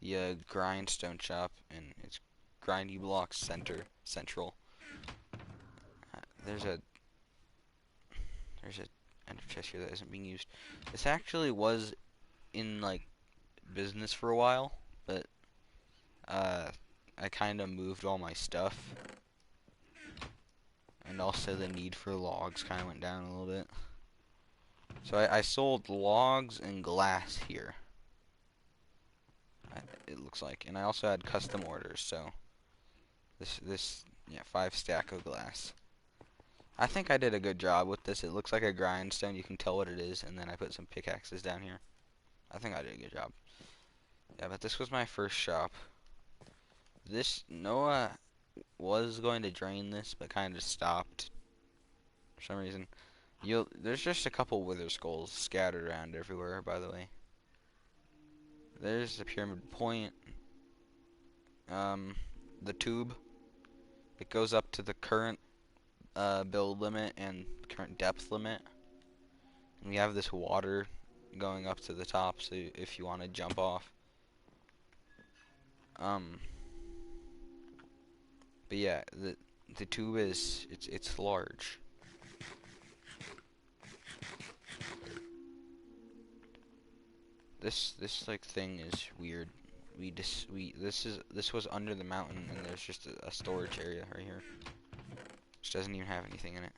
The grindstone shop. And it's Grindy Blocks Central. There's a ender chest here that isn't being used. This actually was in like business for a while, but I kind of moved all my stuff, and also the need for logs kind of went down a little bit. So I sold logs and glass here. It looks like, and I also had custom orders. So this 5 stack of glass. I think I did a good job with this. It looks like a grindstone. You can tell what it is, and then I put some pickaxes down here. I think I did a good job. Yeah, but this was my first shop. This Noah was going to drain this, but kind of stopped for some reason. There's just a couple wither skulls scattered around everywhere, by the way. There's the pyramid point. The tube. It goes up to the current build limit and current depth limit. And we have this water going up to the top, so if you want to jump off. But yeah, the tube is it's large. This like thing is weird. This was under the mountain, and there's just a storage area right here, which doesn't even have anything in it.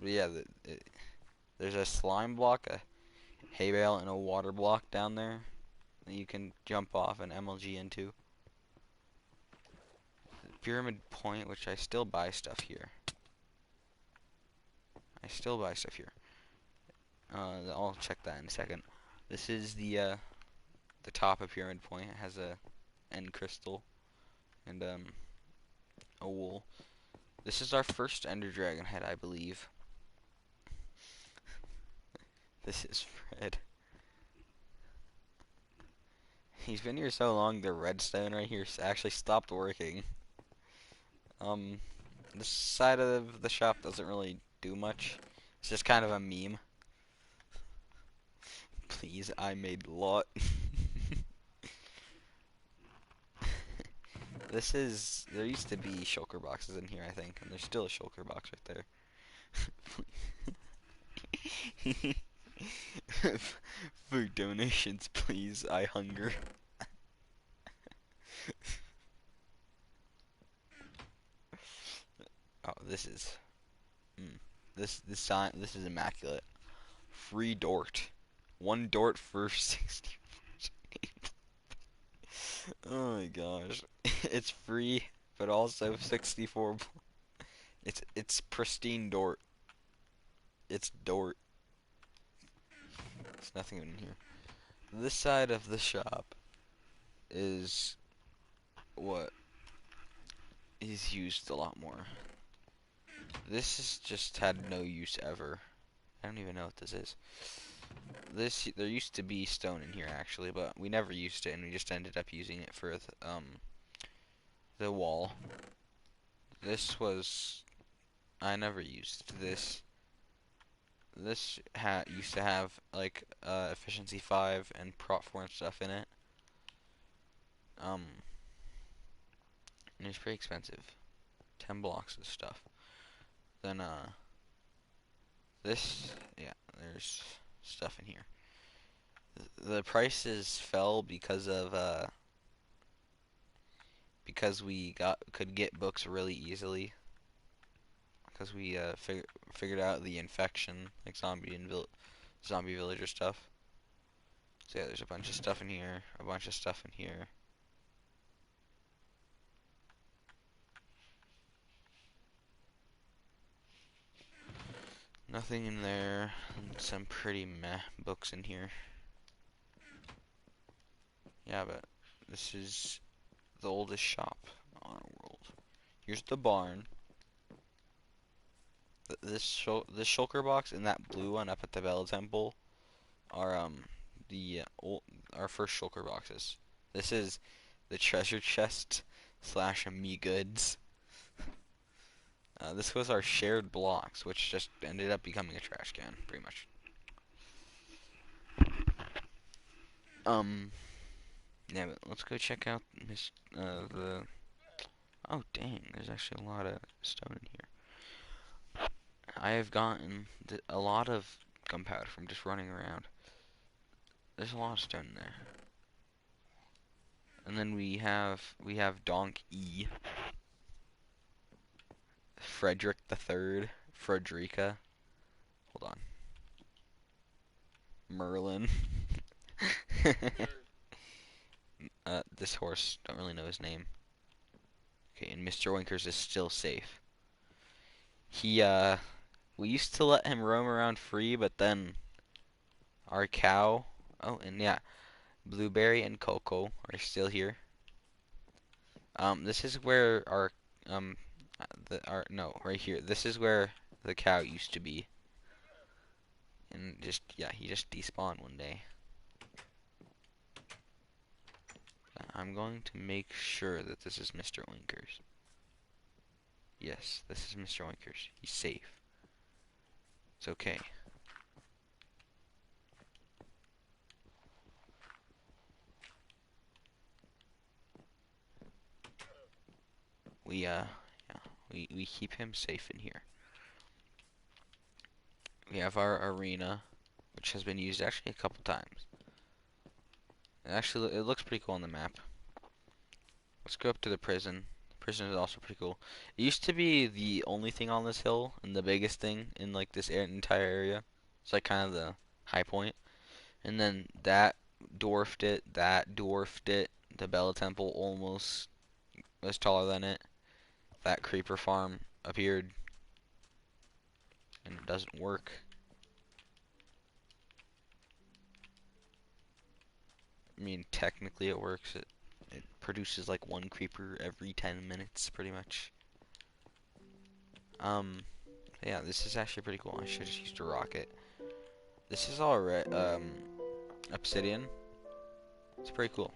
But yeah, there's a slime block, a hay bale, and a water block down there that you can jump off an MLG into. Pyramid point, which I still buy stuff here. I'll check that in a second. This is the top of Pyramid Point. It has a end crystal and a wool. This is our first Ender Dragon head, I believe. This is Fred. He's been here so long, the redstone right here actually stopped working. This side of the shop doesn't really do much. It's just kind of a meme. Please, I made a lot. There used to be shulker boxes in here, I think, and there's still a shulker box right there. For donations, please, I hunger. Oh, this is this is immaculate. Free Dort. 1 Dort for 60. Oh my gosh. It's free, but also 64. It's pristine Dort. It's Dort. There's nothing in here. This side of the shop is what is used a lot more. This has just had no use ever. I don't even know what this is. There used to be stone in here actually, but we never used it, and we just ended up using it for the wall. I never used this. This used to have like efficiency 5 and prot 4 and stuff in it. And it's pretty expensive. 10 blocks of stuff. Then there's stuff in here. The prices fell because we could get books really easily, because we figured out the infection, like zombie villager stuff. So yeah, there's a bunch of stuff in here, a bunch of stuff in here. Nothing in there, and some pretty meh books in here. Yeah, but this is the oldest shop on our world. Here's the barn. This shulker box and that blue one up at the Bell Temple are our first shulker boxes. This is the treasure chest / me goods. This was our shared blocks, which just ended up becoming a trash can, pretty much. Yeah, but let's go check out this, oh dang, there's actually a lot of stone in here. I have gotten a lot of gunpowder from just running around. There's a lot of stone in there. And then we have Donk E. Frederick III, Frederica. Hold on. Merlin. This horse, don't really know his name. Okay, and Mr. Winkers is still safe. We used to let him roam around free, but then our cow, oh, and yeah, Blueberry and Coco are still here. This is where our um no, right here. This is where the cow used to be. And just yeah, he just despawned one day. I'm going to make sure that this is Mr. Winkers. Yes, this is Mr. Winkers. He's safe. It's okay. Yeah, we keep him safe in here. We have our arena, which has been used actually a couple times. And actually, it looks pretty cool on the map. Let's go up to the prison. The prison is also pretty cool. It used to be the only thing on this hill and the biggest thing in like this entire area. It's like kind of the high point. And then that dwarfed it. That dwarfed it. The Bella Temple almost was taller than it. That creeper farm appeared, and it doesn't work. I mean, technically it works. It produces like one creeper every 10 minutes, pretty much. Yeah, this is actually pretty cool. I should just used a rocket. This is all right. Obsidian. It's pretty cool.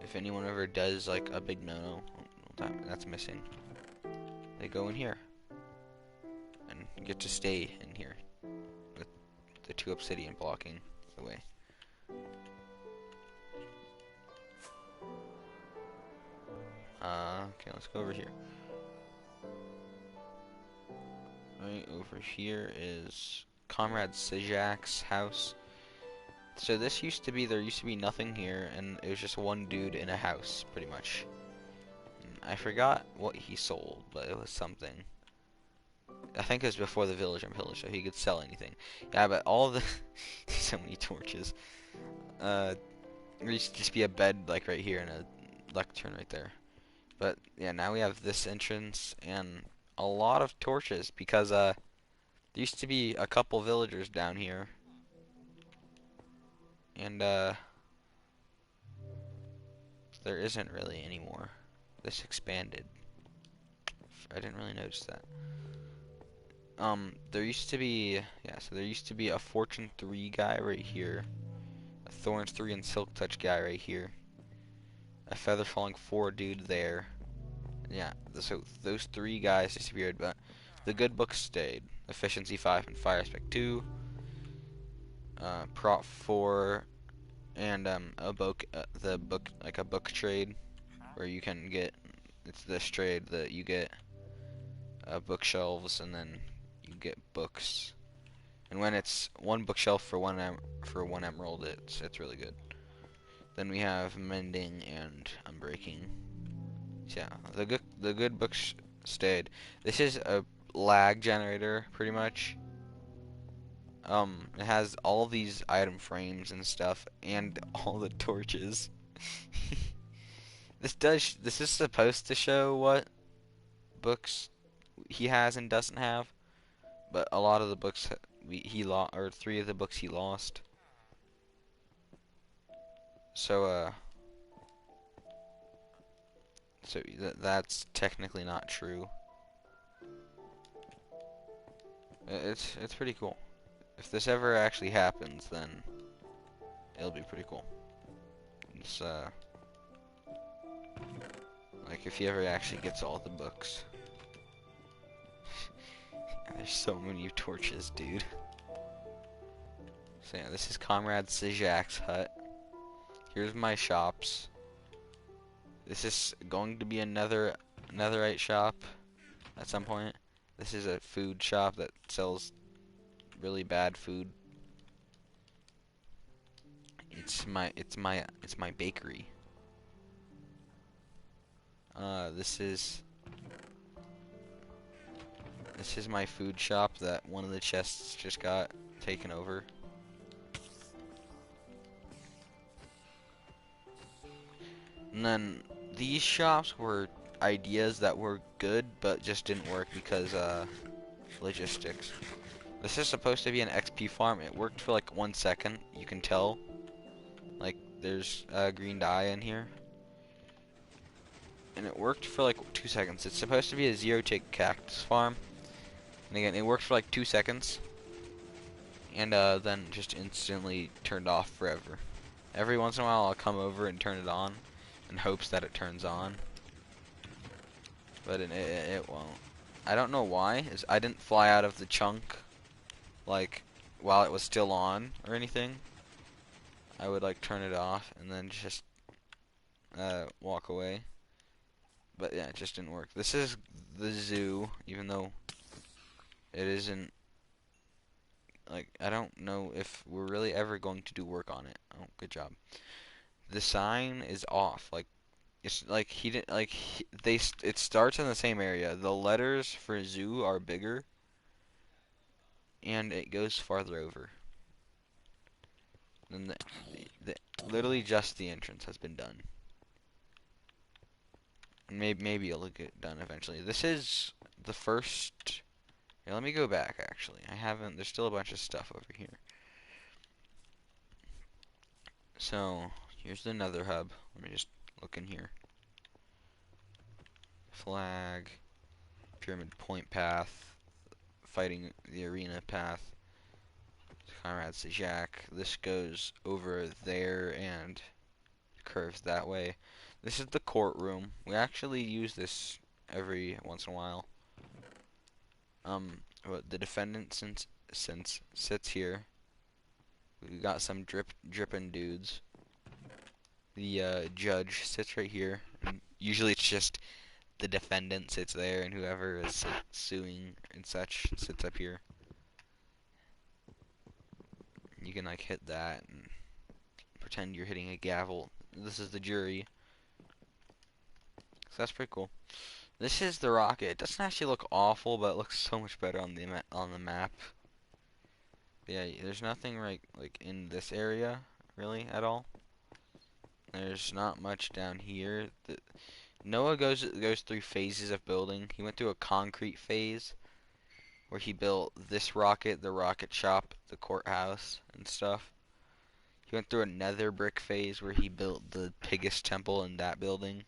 If anyone ever does like a big no-no, that's missing. They go in here and get to stay in here with the 2 obsidian blocking the way. Okay, let's go over here. Right over here is Comrade Sijak's house. So this used to be, there used to be nothing here, and it was just one dude in a house, pretty much. And I forgot what he sold, but it was something. I think it was before the village and pillage, so he could sell anything. Yeah, but all the so many torches. There used to just be a bed like right here and a lectern right there. But yeah, now we have this entrance and a lot of torches because there used to be a couple villagers down here. And there isn't really anymore. This expanded. I didn't really notice that. There used to be, yeah, so there used to be a Fortune 3 guy right here, a Thorns 3 and Silk Touch guy right here, a Feather Falling 4 dude there. Yeah, so those 3 guys disappeared, but the good books stayed. Efficiency 5 and Fire Spec 2, Prop 4, and a book, like a book trade, where you can get, it's this trade that you get bookshelves and then you get books. And when it's 1 bookshelf for one emerald, it's really good. Then we have mending and unbreaking. So yeah, the good books stayed. This is a lag generator, pretty much. It has all these item frames and stuff, and all the torches. This is supposed to show what books he has and doesn't have, but a lot of the books he lost, or 3 of the books he lost. So that's technically not true. It's pretty cool. If this ever actually happens, then it'll be pretty cool. It's like if he ever actually gets all the books. There's so many torches, dude. So yeah, this is Comrade Sijak's hut. Here's my shops. This is going to be another netherite shop at some point. This is a food shop that sells really bad food. It's my bakery. This is my food shop that one of the chests just got taken over. And then these shops were ideas that were good but just didn't work because logistics. This is supposed to be an XP farm. It worked for like 1 second. You can tell. Like, there's green dye in here. And it worked for like 2 seconds. It's supposed to be a zero-tick cactus farm. And again, it worked for like 2 seconds. And then just instantly turned off forever. Every once in a while I'll come over and turn it on in hopes that it turns on. But it won't. I don't know why. I didn't fly out of the chunk like while it was still on or anything. I would like turn it off and then just walk away. But yeah, it just didn't work. This is the zoo, even though it isn't. Like, I don't know if we're really ever going to do work on it. Oh, good job. The sign is off. Like, it's like he didn't like it starts in the same area. The letters for zoo are bigger, and it goes farther over. And the literally just the entrance has been done. Maybe it'll get done eventually. This is the first. Yeah, let me go back. Actually, I haven't. There's still a bunch of stuff over here. So here's the Nether hub. Let me just look in here. Flag, Pyramid Point path, fighting the arena path, Conrad Sejak. This goes over there and curves that way. This is the courtroom. We actually use this every once in a while. But the defendant since sits here. We got some dripping dudes. The judge sits right here. And usually it's just the defendant sits there, and whoever is suing and such sits up here. You can like hit that and pretend you're hitting a gavel. This is the jury. So that's pretty cool. This is the rocket. It doesn't actually look awful, but it looks so much better on the map. But yeah, there's nothing like in this area really at all. There's not much down here. Noah goes through phases of building. He went through a concrete phase where he built this rocket, the rocket shop, the courthouse, and stuff. He went through a nether brick phase where he built the Pigus temple in that building.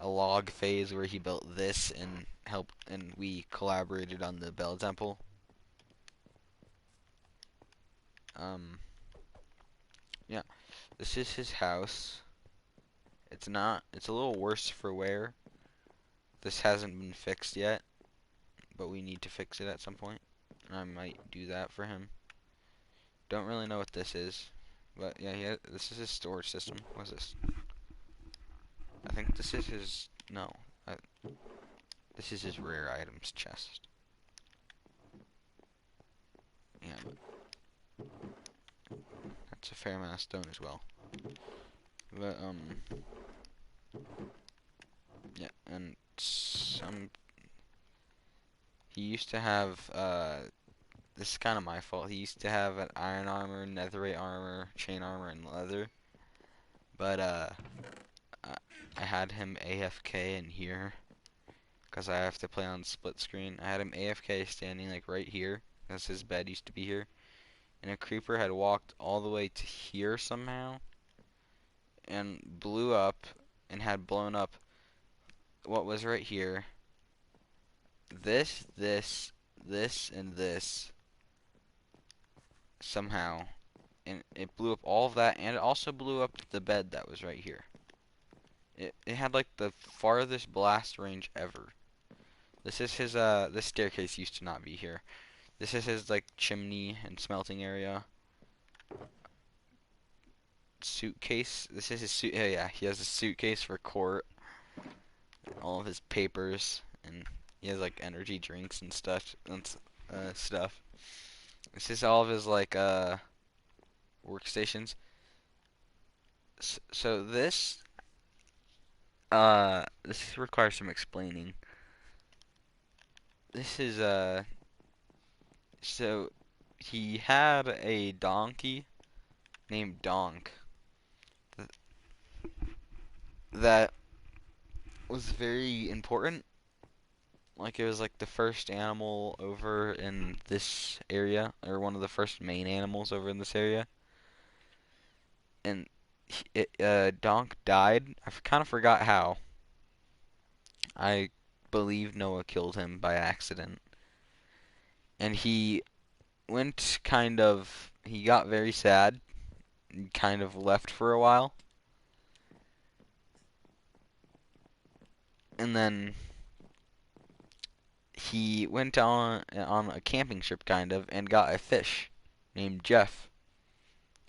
A log phase where he built this and we collaborated on the Bell temple. Yeah, this is his house. It's a little worse for wear. This hasn't been fixed yet, but we need to fix it at some point. And I might do that for him. Don't really know what this is, but yeah, this is his storage system. What's this? I think this is his, no, this is his rare items chest. Yeah, but that's a fair amount of stone as well. But, yeah, and he used to have, this is kind of my fault. He used to have an iron armor, netherite armor, chain armor, and leather. But, I had him AFK in here because I have to play on split screen. I had him AFK standing like right here because his bed used to be here. And a creeper had walked all the way to here somehow and blew up and had blown up what was right here. This, and this somehow. And it blew up all of that, and it also blew up the bed that was right here. It had like the farthest blast range ever. This is his this staircase used to not be here. This is his like chimney and smelting area. Suitcase. This is his suit. Oh yeah, he has a suitcase for court. All of his papers, and he has like energy drinks and stuff. This is all of his like workstations. So this requires some explaining. This is so he had a donkey named Donk that was very important like it was like the first animal over in this area, or one of the first main animals over in this area. And Donk died. I kind of forgot how. I believe Noah killed him by accident. And he went kind of, he got very sad and kind of left for a while. And then he went on a camping trip kind of and got a fish named Jeff.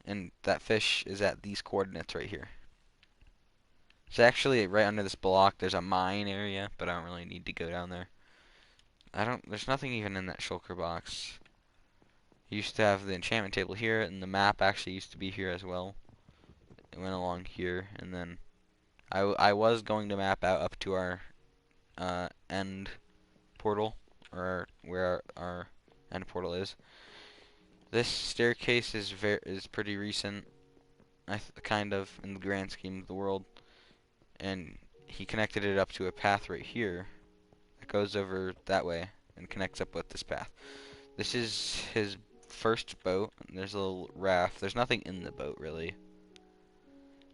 And that fish is at these coordinates right here. It's actually right under this block. There's a mine area, but I don't really need to go down there. There's nothing even in that shulker box. You used to have the enchantment table here, and the map actually used to be here as well. It went along here, and then I was going to map out up to our end portal, or where our end portal is. This staircase is pretty recent, kind of in the grand scheme of the world, and he connected it up to a path right here that goes over that way and connects up with this path. This is his first boat. There's a little raft. There's nothing in the boat really.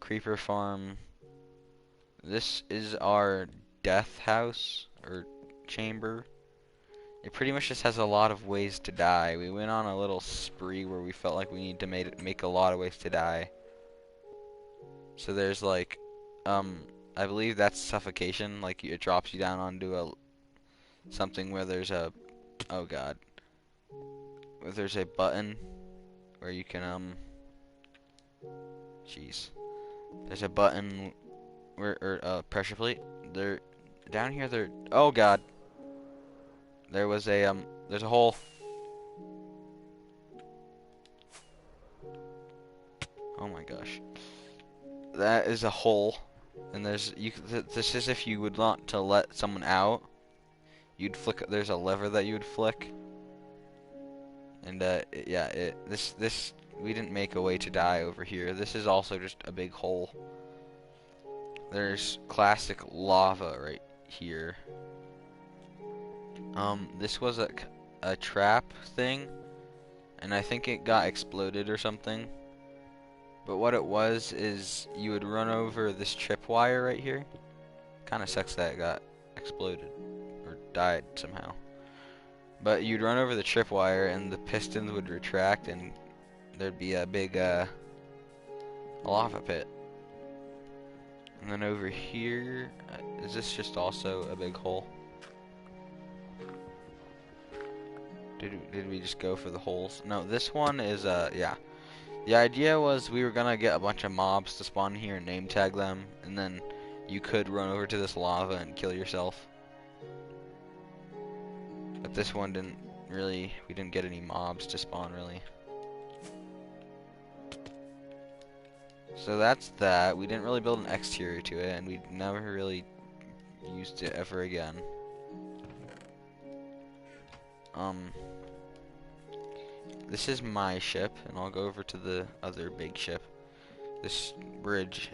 Creeper farm. This is our death house or chamber. It pretty much just has a lot of ways to die. We went on a little spree where we felt like we need to make a lot of ways to die. So there's like, I believe that's suffocation. Like it drops you down onto something where there's a, oh god, where there's a button where you can jeez, there's a button or pressure plate. There, down here there. Oh god, there was a there's a hole. Oh my gosh, that is a hole, and there's this is if you would want to let someone out, you'd flick. There's a lever that you would flick, and yeah, this we didn't make a way to die over here. This is also just a big hole. There's classic lava right here. This was a trap thing, and I think it got exploded or something. But what it was is you would run over this tripwire right here. Kind of sucks that it got exploded or died somehow. But you'd run over the tripwire and the pistons would retract and there'd be a big lava pit. And then over here, is this just also a big hole? Did we just go for the holes? No, this one is yeah. The idea was we were gonna get a bunch of mobs to spawn here and name tag them, and then you could run over to this lava and kill yourself. But this one didn't really, we didn't get any mobs to spawn really. So that's that. We didn't really build an exterior to it, and we never really used it ever again. This is my ship, and I'll go over to the other big ship. This bridge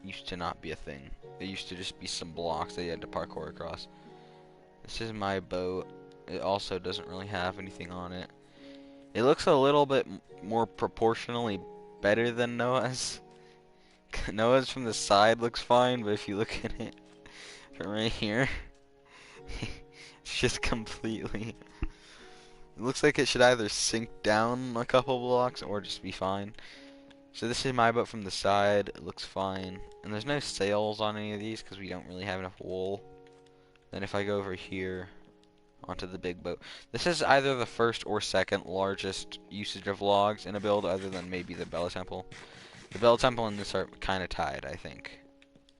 used to not be a thing. It used to just be some blocks that you had to parkour across. This is my boat. It also doesn't really have anything on it. It looks a little bit more proportionally better than Noah's. Noah's from the side looks fine, but if you look at it from right here, it's just completely... It looks like it should either sink down a couple blocks or just be fine. So this is my boat from the side. It looks fine. And there's no sails on any of these because we don't really have enough wool. Then if I go over here onto the big boat. This is either the first or second largest usage of logs in a build other than maybe the Bella Temple. The Bella Temple and this are kind of tied, I think.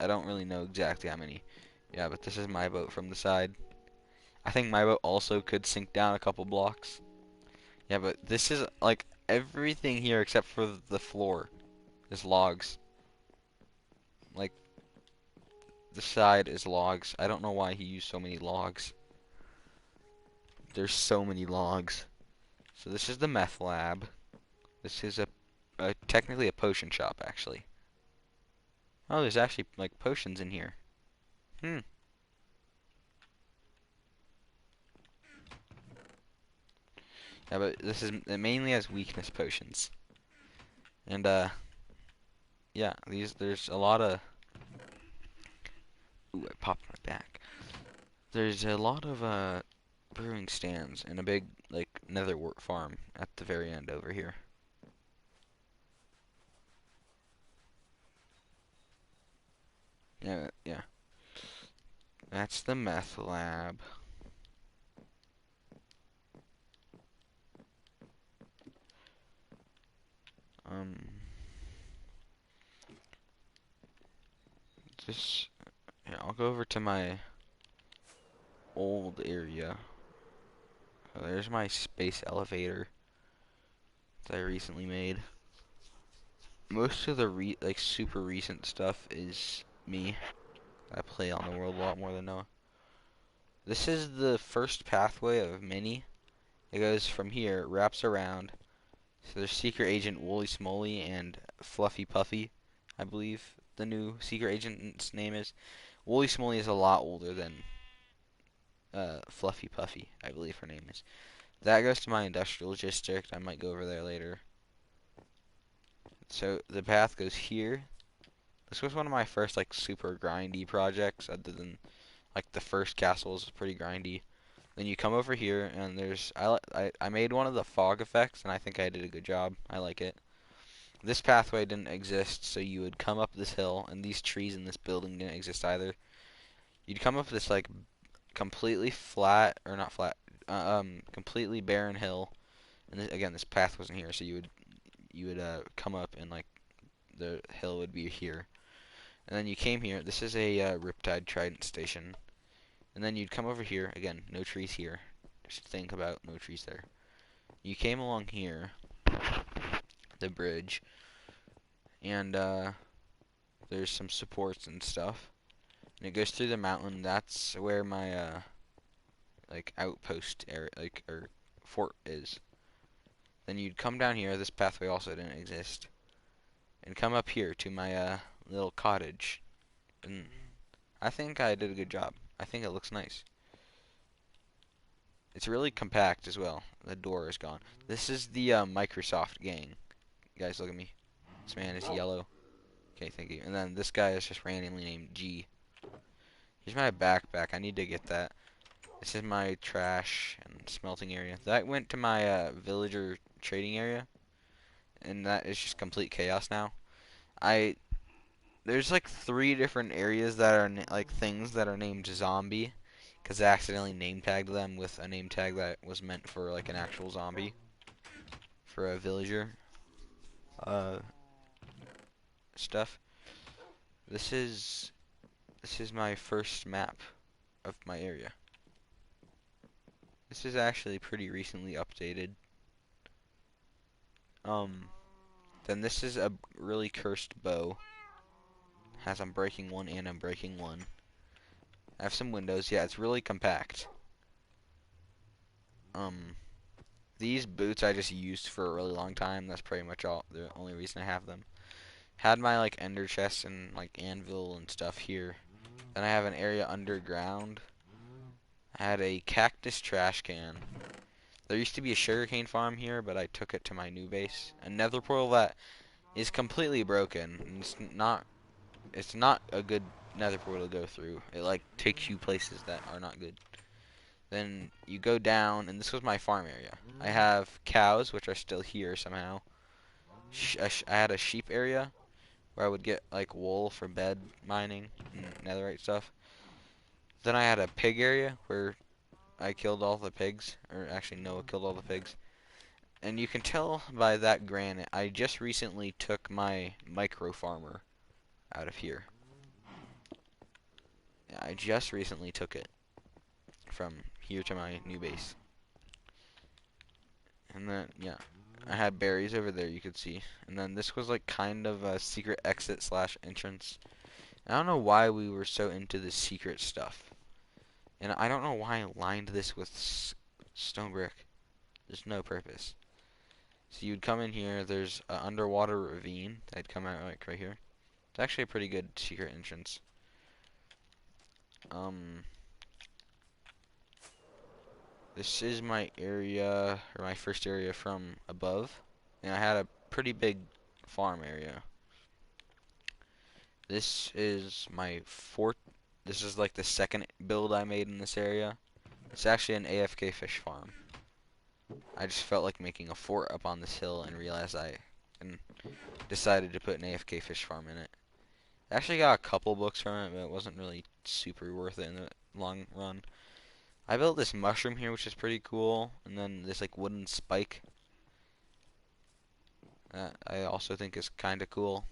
I don't really know exactly how many. Yeah, but this is my boat from the side. I think my boat also could sink down a couple blocks. Yeah, but this is like everything here except for the floor is logs. Like the side is logs. I don't know why he used so many logs. There's so many logs. So this is the meth lab. This is technically a potion shop actually. Oh, there's actually like potions in here. Yeah, but this is it mainly has weakness potions. And yeah, there's a lot of ooh, I popped my back. There's a lot of brewing stands and a big like nether wart farm at the very end over here. Yeah, yeah. That's the meth lab. Um, just yeah, I'll go over to my old area. There's my space elevator that I recently made. Most of the like super recent stuff is me. I play on the world a lot more than Noah. This is the first pathway of many. It goes from here, wraps around. So there's Secret Agent Wooly Smoly and Fluffy Puffy, I believe the new Secret Agent's name is. Wooly Smoly is a lot older than Fluffy Puffy, I believe her name is. That goes to my industrial district. I might go over there later. So the path goes here. This was one of my first like super grindy projects, other than like the first castle was pretty grindy. Then you come over here and there's I made one of the fog effects and I think I did a good job. I like it. This pathway didn't exist, so you would come up this hill, and these trees in this building didn't exist either. You'd come up this like completely flat or not flat, completely barren hill, and again this path wasn't here, so you would come up and like the hill would be here, and then you came here. This is a Riptide Trident station, and then you'd come over here again. No trees here. Just think about no trees there. You came along here, the bridge, and there's some supports and stuff. And it goes through the mountain. That's where my like outpost area, like or fort is. Then you'd come down here. This pathway also didn't exist, and come up here to my little cottage. And I think I did a good job. I think it looks nice. It's really compact as well. The door is gone. This is the Microsoft gang. You guys, look at me. This man is yellow. Okay, thank you. And then this guy is just randomly named G. Here's my backpack. I need to get that. This is my trash and smelting area. That went to my villager trading area, and that is just complete chaos now. I There's like 3 different areas that are like things that are named zombie, because I accidentally name tagged them with a name tag that was meant for like an actual zombie for a villager uh stuff. This is this is my first map of my area. This is actually pretty recently updated. Um, then this is a really cursed bow. Has I'm breaking one and I'm breaking one. I have some windows. Yeah, it's really compact. Um, these boots I just used for a really long time. That's pretty much the only reason I have them. Had my like ender chest and like anvil and stuff here. Then I have an area underground. I had a cactus trash can. There used to be a sugarcane farm here, but I took it to my new base. A nether portal that is completely broken. And it's not a good nether portal to go through. It like takes you places that are not good. Then you go down, and this was my farm area. I have cows, which are still here somehow. I had a sheep area where I would get like wool for bed mining and netherite stuff. Then I had a pig area where I killed all the pigs, or actually Noah killed all the pigs. And you can tell by that granite, I just recently took my micro farmer out of here. Yeah, I just recently took it from here to my new base. And then, yeah, I had berries over there, you could see. And then this was like kind of a secret exit slash entrance. I don't know why we were so into the secret stuff. And I don't know why I lined this with stone brick. There's no purpose. So you'd come in here, there's an underwater ravine that'd come out like right here. It's actually a pretty good secret entrance. This is my area, or my first area from above. And I had a pretty big farm area. This is my fourth, this is like the second build I made in this area. It's actually an AFK fish farm. I just felt like making a fort up on this hill and realized and decided to put an AFK fish farm in it. I actually got a couple books from it, but it wasn't really super worth it in the long run. I built this mushroom here, which is pretty cool, and then this like wooden spike that I also think is kind of cool.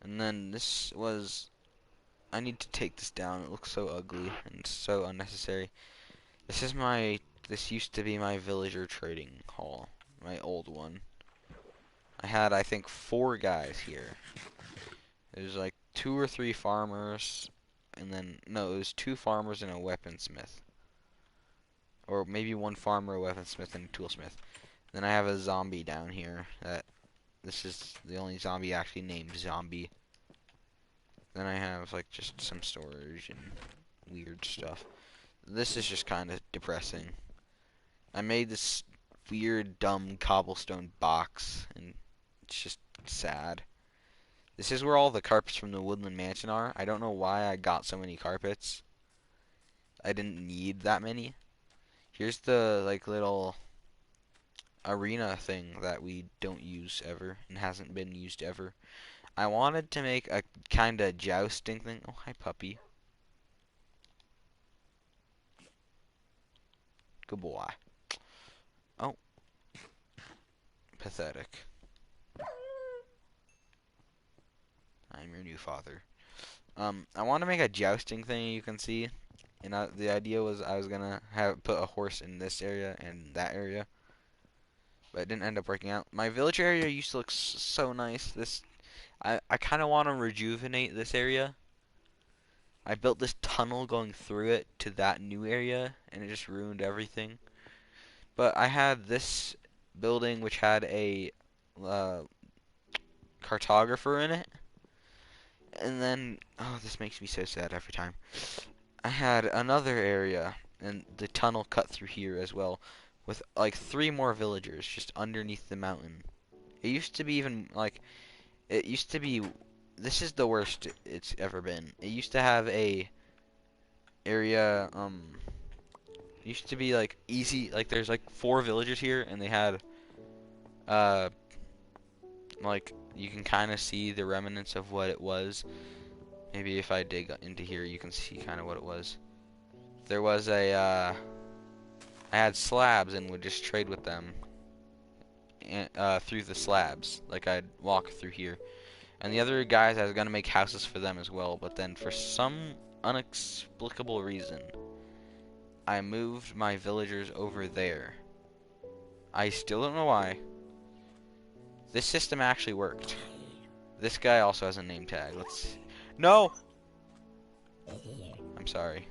And then this was, I need to take this down. It looks so ugly and so unnecessary. This used to be my villager trading hall, my old one. I had, I think, 4 guys here. There's like 2 or 3 farmers, and then, no, it was 2 farmers and a weaponsmith. Or maybe 1 farmer, a weaponsmith, and a toolsmith. Then I have a zombie down here. This is the only zombie actually named Zombie. Then I have like just some storage and weird stuff. This is just kind of depressing. I made this weird, dumb cobblestone box, and it's just sad. This is where all the carpets from the Woodland Mansion are. I don't know why I got so many carpets. I didn't need that many. Here's the like little arena thing that we don't use ever and hasn't been used ever. I wanted to make a kind of jousting thing. Oh, hi puppy. Good boy. Oh. Pathetic. I'm your new father. I want to make a jousting thing you can see. And the idea was I was gonna put a horse in this area and that area. But it didn't end up working out. My village area used to look so nice. I kind of want to rejuvenate this area. I built this tunnel going through it to that new area, and it just ruined everything. But I had this building which had a cartographer in it. And then, oh, this makes me so sad every time. I had another area, and the tunnel cut through here as well, with like 3 more villagers just underneath the mountain. It used to be even like, it used to be, this is the worst it's ever been. It used to have a area, it used to be like easy, like there's like 4 villagers here, and they had, like, you can kind of see the remnants of what it was. Maybe if I dig into here, you can see kind of what it was. There was I had slabs and would just trade with them through the slabs. Like, I'd walk through here. And the other guys, I was going to make houses for them as well. But then, for some inexplicable reason, I moved my villagers over there. I still don't know why. This system actually worked. This guy also has a name tag. No! I'm sorry.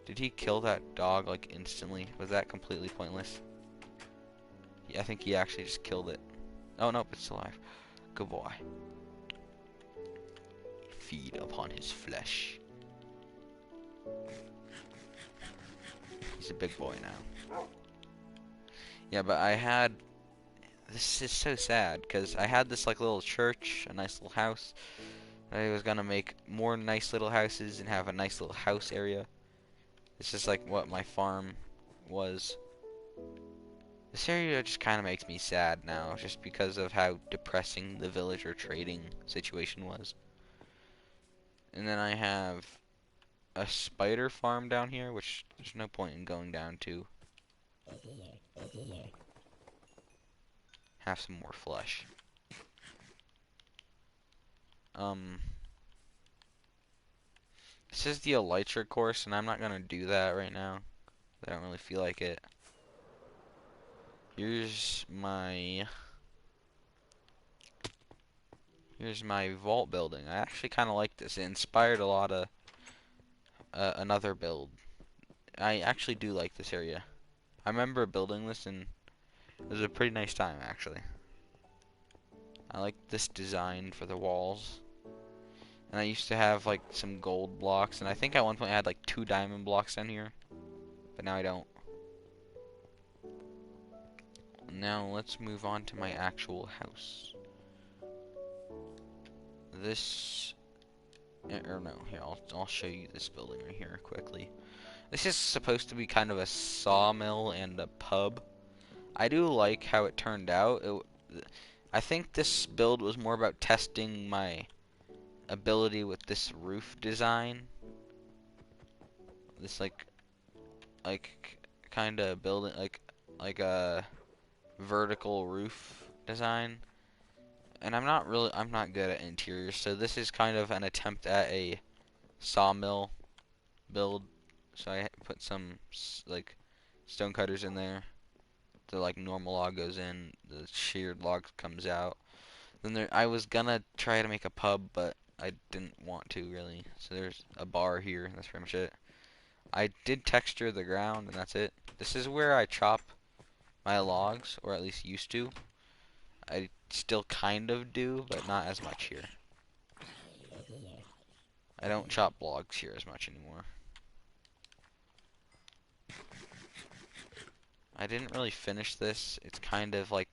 Did he kill that dog, like, instantly? Was that completely pointless? Yeah, I think he actually just killed it. Oh, nope, it's alive. Good boy. Feed upon his flesh. He's a big boy now. Yeah, but I had... This is so sad, because I had this, like, little church, a nice little house. I was gonna make more nice little houses and have a nice little house area. This is like what my farm was. This area just kind of makes me sad now, just because of how depressing the villager trading situation was. And then I have a spider farm down here, which there's no point in going down to. Have some more flesh. This is the elytra course, and I'm not gonna do that right now. I don't really feel like it. Here's my vault building. I actually kind of like this. It inspired a lot of another build. I actually do like this area. I remember building this, and it was a pretty nice time, actually. I like this design for the walls. And I used to have like some gold blocks, and I think at one point I had like 2 diamond blocks down here. but now I don't. Now let's move on to my actual house. This, or no, here, I'll show you this building right here quickly. This is supposed to be kind of a sawmill and a pub. I do like how it turned out. I think this build was more about testing my ability with this roof design. This like kind of building like a vertical roof design. And I'm not good at interiors, so this is kind of an attempt at a sawmill build. So I put some like stone cutters in there. The like normal log goes in, the sheared log comes out. Then I was gonna try to make a pub, but I didn't want to really. So there's a bar here, that's pretty much it. I did texture the ground, and that's it. This is where I chop my logs, or at least used to. I still kind of do, but not as much here. I don't chop logs here as much anymore. I didn't really finish this. It's kind of like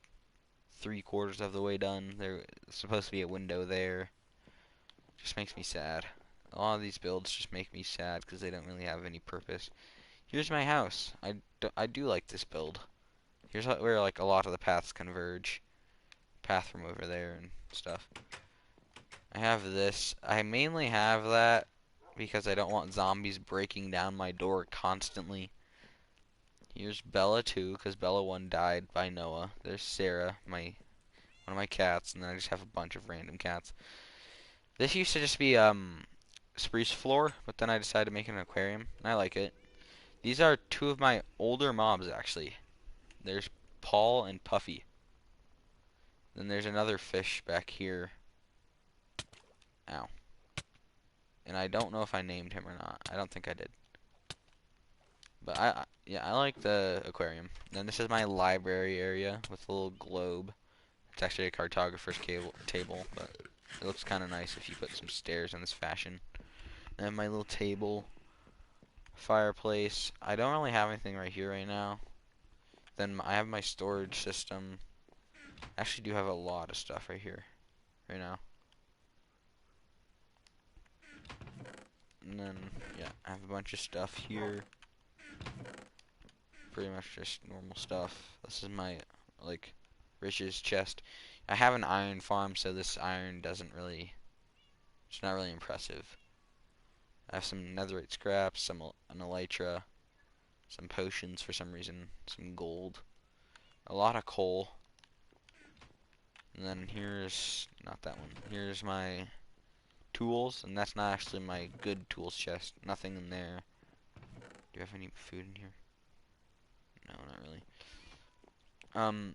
3/4 of the way done. There's supposed to be a window there. Just makes me sad. A lot of these builds just make me sad because they don't really have any purpose. Here's my house. I do like this build. Here's where like a lot of the paths converge. Path from over there and stuff. I have this. I mainly have that because I don't want zombies breaking down my door constantly. Here's Bella 2, because Bella 1 died by Noah. There's Sarah, one of my cats, and then I just have a bunch of random cats. This used to just be spruce floor, but then I decided to make it an aquarium, and I like it. These are two of my older mobs, actually. There's Paul and Puffy. Then there's another fish back here. Ow. And I don't know if I named him or not. I don't think I did. But yeah, I like the aquarium. Then this is my library area with a little globe. It's actually a cartographer's table, but it looks kind of nice if you put some stairs in this fashion. I have my little table, fireplace. I don't really have anything right here right now. Then I have my storage system. I actually do have a lot of stuff right here, right now. And then, yeah, I have a bunch of stuff here. Pretty much just normal stuff. This is my, like, riches chest. I have an iron farm, so this iron doesn't really, it's not really impressive. I have some netherite scraps, an elytra, some potions for some reason, some gold, a lot of coal. And then here's, not that one, here's my tools, and that's not actually my good tools chest. Nothing in there. Do you have any food in here? No, not really.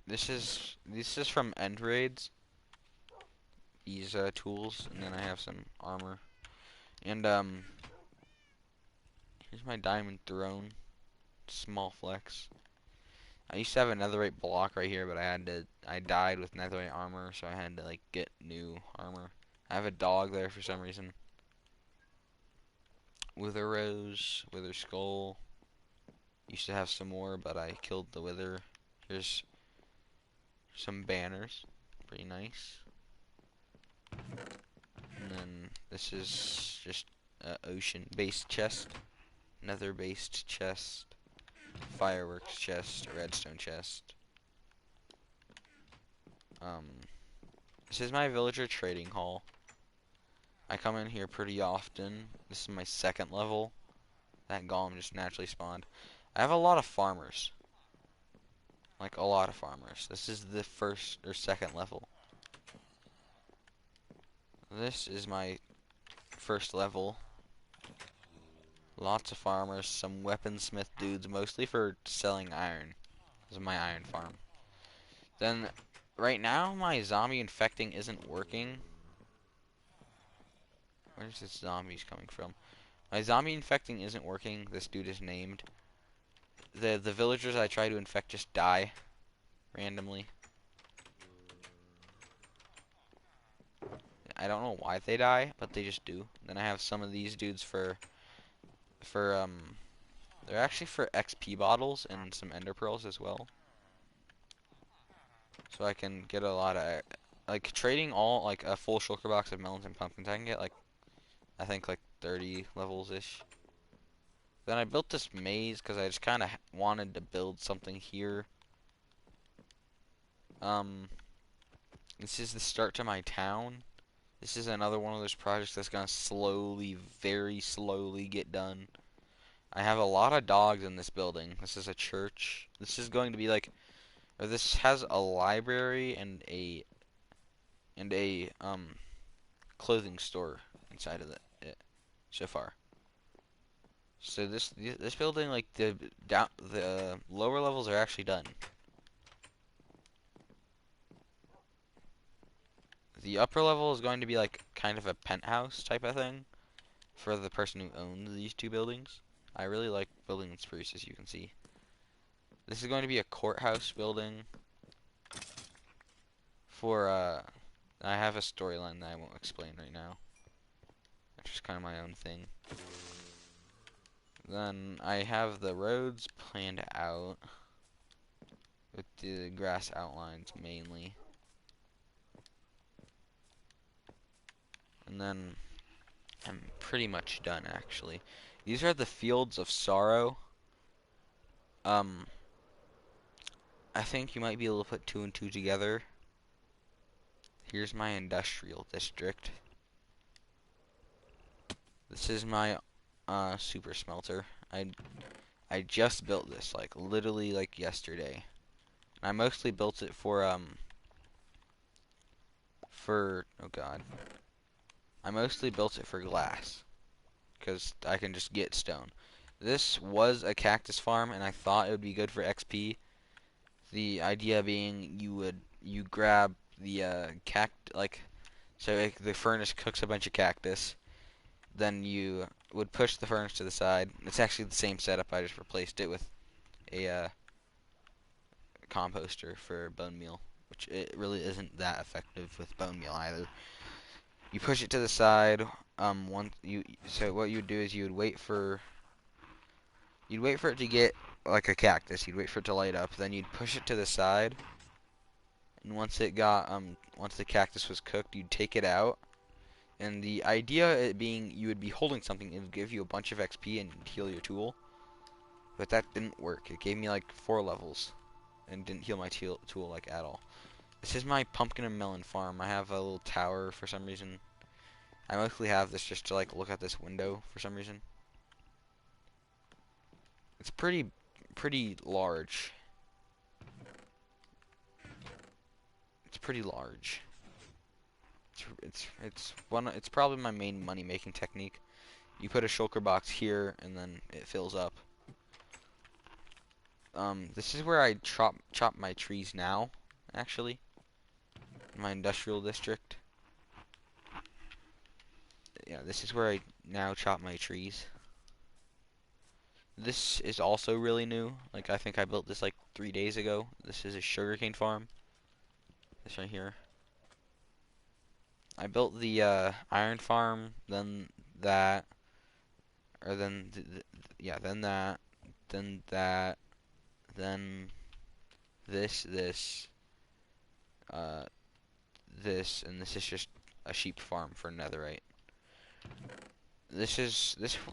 This is from End Raids. These tools, and then I have some armor. And here's my diamond throne. Small flex. I used to have a netherite block right here, but I died with netherite armor, so I had to like get new armor. I have a dog there for some reason. Wither rose, wither skull. Used to have some more, but I killed the wither. Here's some banners. Pretty nice. And then this is just ocean-based chest, nether-based chest, fireworks chest, redstone chest. This is my villager trading hall. I come in here pretty often. This is my second level. That golem just naturally spawned. I have a lot of farmers. Like a lot of farmers. This is the first or second level. This is my first level. Lots of farmers, some weaponsmith dudes, mostly for selling iron. This is my iron farm. Then, right now, my zombie infecting isn't working. Where's this zombies coming from? My zombie infecting isn't working. This dude is named. The villagers I try to infect just die randomly. I don't know why they die, but they just do. Then I have some of these dudes for They're actually for XP bottles and some ender pearls as well. So I can get a lot of, like, trading all, like, a full shulker box of melons and pumpkins, I can get, like, I think, like, 30 levels-ish. Then I built this maze because I just kind of wanted to build something here. This is the start to my town. This is another one of those projects that's gonna slowly, very slowly get done. I have a lot of dogs in this building. This is a church. This is going to be like, or this has a library and a clothing store inside of it so far. So this building, like the lower levels are actually done. The upper level is going to be like kind of a penthouse type of thing for the person who owns these two buildings. I really like building in spruce, as you can see. This is going to be a courthouse building for I have a storyline that I won't explain right now. It's just kind of my own thing. Then I have the roads planned out with the grass outlines mainly. And then I'm pretty much done actually. These are the Fields of Sorrow. I think you might be able to put 2 and 2 together. Here's my industrial district. This is my super smelter. I just built this, like, literally, like, yesterday. I mostly built it for oh god. I mostly built it for glass, because I can just get stone. This was a cactus farm, and I thought it would be good for XP. The idea being you grab the so the furnace cooks a bunch of cactus, then you would push the furnace to the side. It's actually the same setup, I just replaced it with a composter for bone meal, which it really isn't that effective with bone meal either. You push it to the side. So what you would do is you'd wait for it to get like a cactus. You'd wait for it to light up, then you'd push it to the side, and once the cactus was cooked, you'd take it out. And the idea it being you would be holding something, it would give you a bunch of XP and heal your tool. But that didn't work. It gave me like 4 levels and didn't heal my tool like at all. This is my pumpkin and melon farm. I have a little tower for some reason. I mostly have this just to like look at this window for some reason. It's pretty large. It's pretty large. It's probably my main money making technique. You put a shulker box here and then it fills up. This is where I chop my trees now, actually. My industrial district. Yeah, this is where I now chop my trees. This is also really new. Like, I think I built this like 3 days ago. This is a sugarcane farm. This right here. I built the iron farm, then that, or then yeah, then that, then this, uh, this, and this is just a sheep farm for netherite. This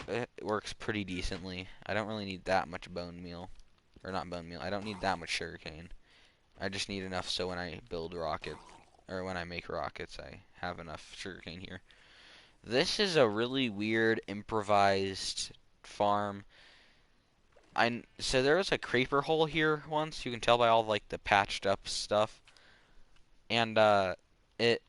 it works pretty decently. I don't really need that much bone meal, or not bone meal. I don't need that much sugarcane. I just need enough so when I build or when I make rockets, I have enough sugarcane here. This is a really weird improvised farm. So there was a creeper hole here once. You can tell by all like the patched up stuff, and it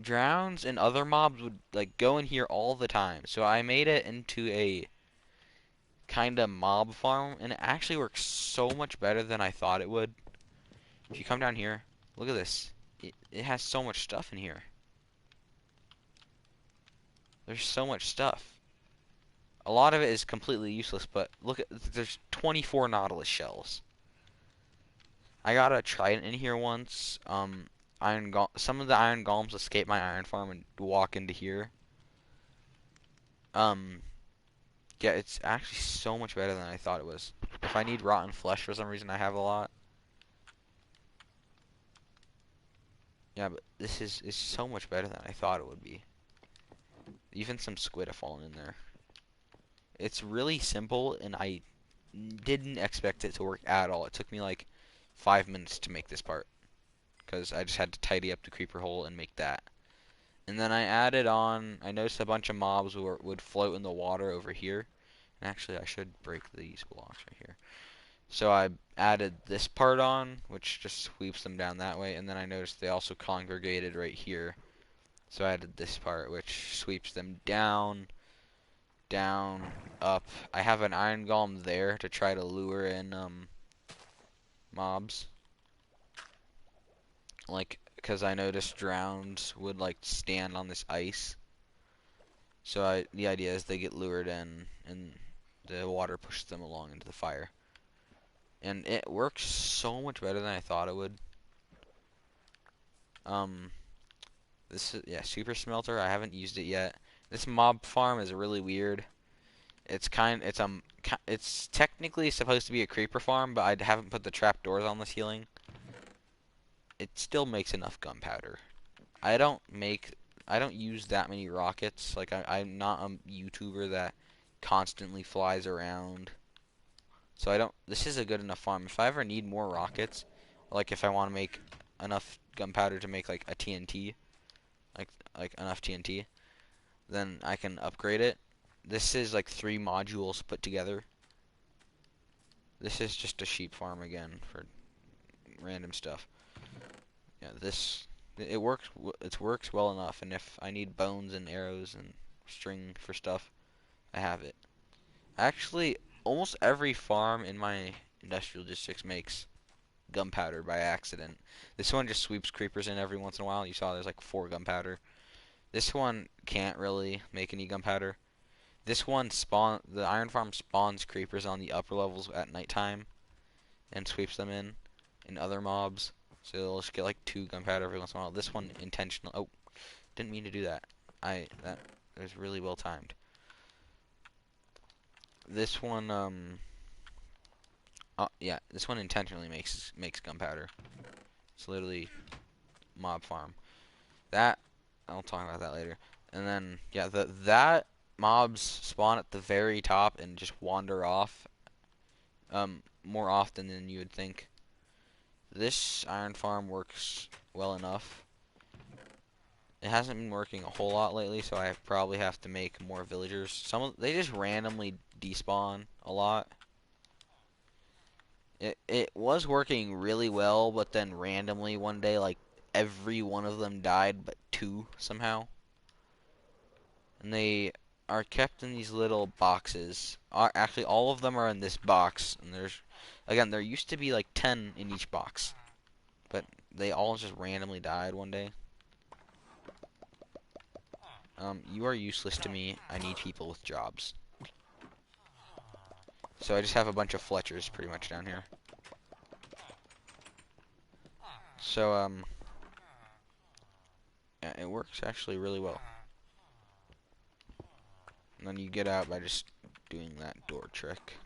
drowns and other mobs would like go in here all the time. So I made it into a kind of mob farm, and it actually works so much better than I thought it would. If you come down here, look at this. It has so much stuff in here. There's so much stuff. A lot of it is completely useless, but look at there's 24 Nautilus shells. I got a trident in here once. Some of the iron golems escape my iron farm and walk into here. Yeah, it's actually so much better than I thought it was. If I need rotten flesh for some reason, I have a lot. Yeah, but this is so much better than I thought it would be. Even some squid have fallen in there. It's really simple, and I didn't expect it to work at all. It took me like 5 minutes to make this part, because I just had to tidy up the creeper hole and make that. And then I added on, I noticed a bunch of mobs would float in the water over here. And actually, I should break these blocks right here. So I added this part on, which just sweeps them down that way. And then I noticed they also congregated right here. So I added this part, which sweeps them down, down, up. I have an iron golem there to try to lure in mobs. Like, because I noticed drowns would like stand on this ice. So the idea is they get lured in, and the water pushes them along into the fire. And it works so much better than I thought it would. This is, yeah, Super Smelter. I haven't used it yet. This mob farm is really weird. It's technically supposed to be a creeper farm, but I haven't put the trapdoors on the ceiling. It still makes enough gunpowder. I don't make, I don't use that many rockets. Like I'm not a YouTuber that constantly flies around. So I don't, this is a good enough farm. If I ever need more rockets, like if I want to make enough gunpowder to make like a TNT, like enough TNT, then I can upgrade it. This is like 3 modules put together. This is just a sheep farm again for random stuff. Yeah, it works. It works well enough. And if I need bones and arrows and string for stuff, I have it. Actually, almost every farm in my industrial districts makes gunpowder by accident. This one just sweeps creepers in every once in a while. You saw there's like 4 gunpowder. This one can't really make any gunpowder. This one the iron farm spawns creepers on the upper levels at nighttime and sweeps them in and other mobs. So they'll just get like 2 gunpowder every once in a while. This one intentional. Oh, didn't mean to do that. That was really well timed. This one yeah, this one intentionally makes gunpowder. It's literally mob farm. That I'll talk about that later. And then yeah, that mobs spawn at the very top and just wander off more often than you would think. This iron farm works well enough. It hasn't been working a whole lot lately, so I probably have to make more villagers. They just randomly despawn a lot. It was working really well, but then randomly one day, like every one of them died, but 2 somehow. And they are kept in these little boxes. Actually, all of them are in this box, and there used to be like 10 in each box, but they all just randomly died one day. You are useless to me. I need people with jobs. So I just have a bunch of Fletchers pretty much down here. So, yeah, it works actually really well. And then you get out by just doing that door trick.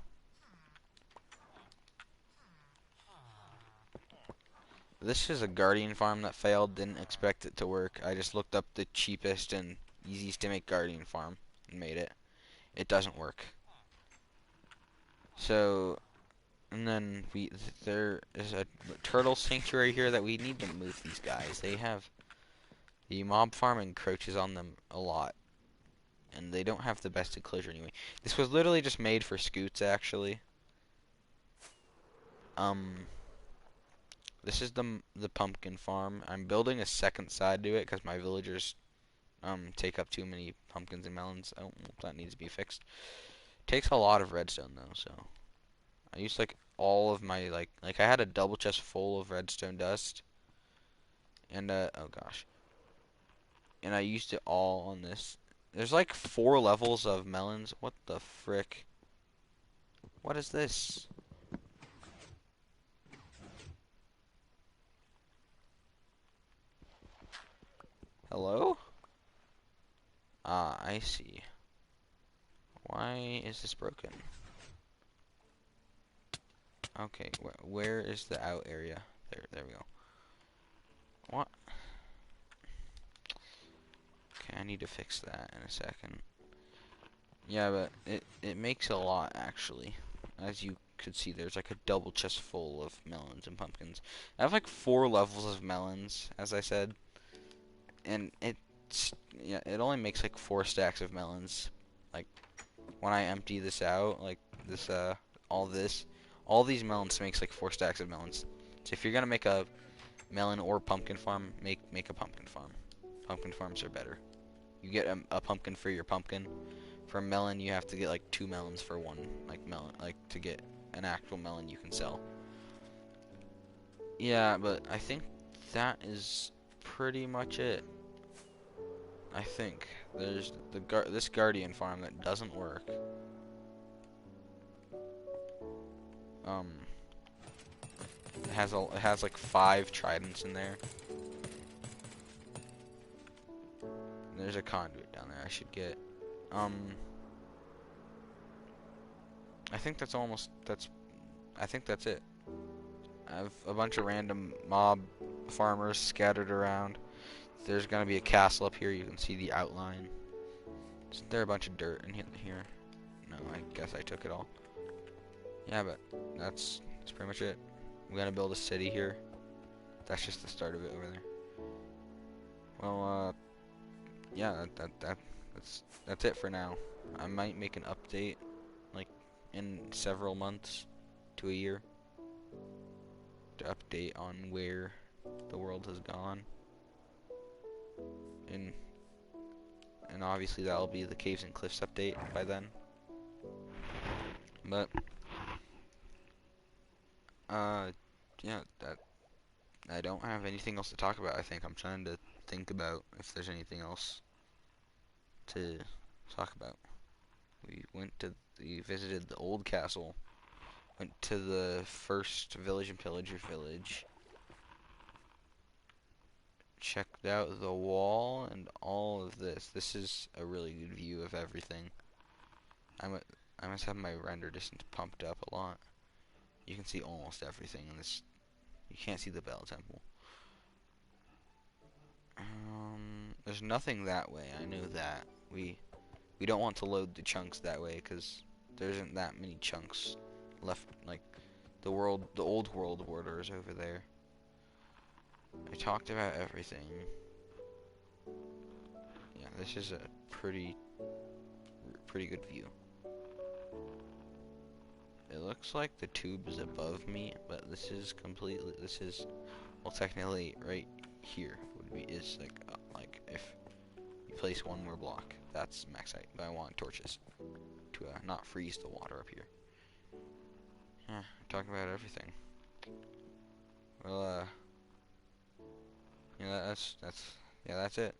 This is a guardian farm that failed. Didn't expect it to work. I just looked up the cheapest and easiest to make guardian farm and made it. It doesn't work. So, and then there is a turtle sanctuary here that we need to move these guys. The mob farm encroaches on them a lot, and they don't have the best enclosure anyway. This was literally just made for scoots, actually. This is the pumpkin farm. I'm building a second side to it because my villagers take up too many pumpkins and melons. Oh, that needs to be fixed. Takes a lot of redstone though, so I used like all of my like I had a double chest full of redstone dust, and oh gosh, and I used it all on this. There's like 4 levels of melons. What the frick? What is this? Hello? Ah, I see. Why is this broken? Okay, where is the out area? There we go. What? Okay, I need to fix that in a second. Yeah, but it makes a lot, actually. As you could see, there's like a double chest full of melons and pumpkins. I have like 4 levels of melons, as I said. And yeah, it only makes like 4 stacks of melons. Like, when I empty this out, like this, all these melons makes like 4 stacks of melons. So if you're gonna make a melon or pumpkin farm, make a pumpkin farm. Pumpkin farms are better. You get a pumpkin for your pumpkin. For a melon, you have to get like 2 melons for one like melon, like to get an actual melon you can sell. Yeah, but I think that is pretty much it. I think there's this guardian farm that doesn't work. Um, it has like 5 tridents in there. And there's a conduit down there I should get. I think I think that's it. I have a bunch of random mob farmers scattered around. There's gonna be a castle up here. You can see the outline. Isn't there a bunch of dirt in here? No, I guess I took it all. Yeah, but that's pretty much it. I'm gonna build a city here. That's just the start of it over there. Well, yeah, that's it for now. I might make an update, like, in several months to a year, to update on where the world has gone. And obviously that'll be the Caves and Cliffs update by then. But yeah, that I don't have anything else to talk about. I think I'm trying to think about if there's anything else to talk about. We visited the old castle, went to the first village and pillager village, checked out the wall and all of this. This is a really good view of everything. I must have my render distance pumped up a lot. You can see almost everything in this. You can't see the Bell Temple. There's nothing that way. I know that. We don't want to load the chunks that way because there isn't that many chunks left. Like the old world order is over there. I talked about everything. Yeah, this is a pretty good view. It looks like the tube is above me, but this is well, technically right here is like if you place one more block, that's max height. But I want torches to not freeze the water up here. Yeah, talking about everything. Well, yeah, that's it.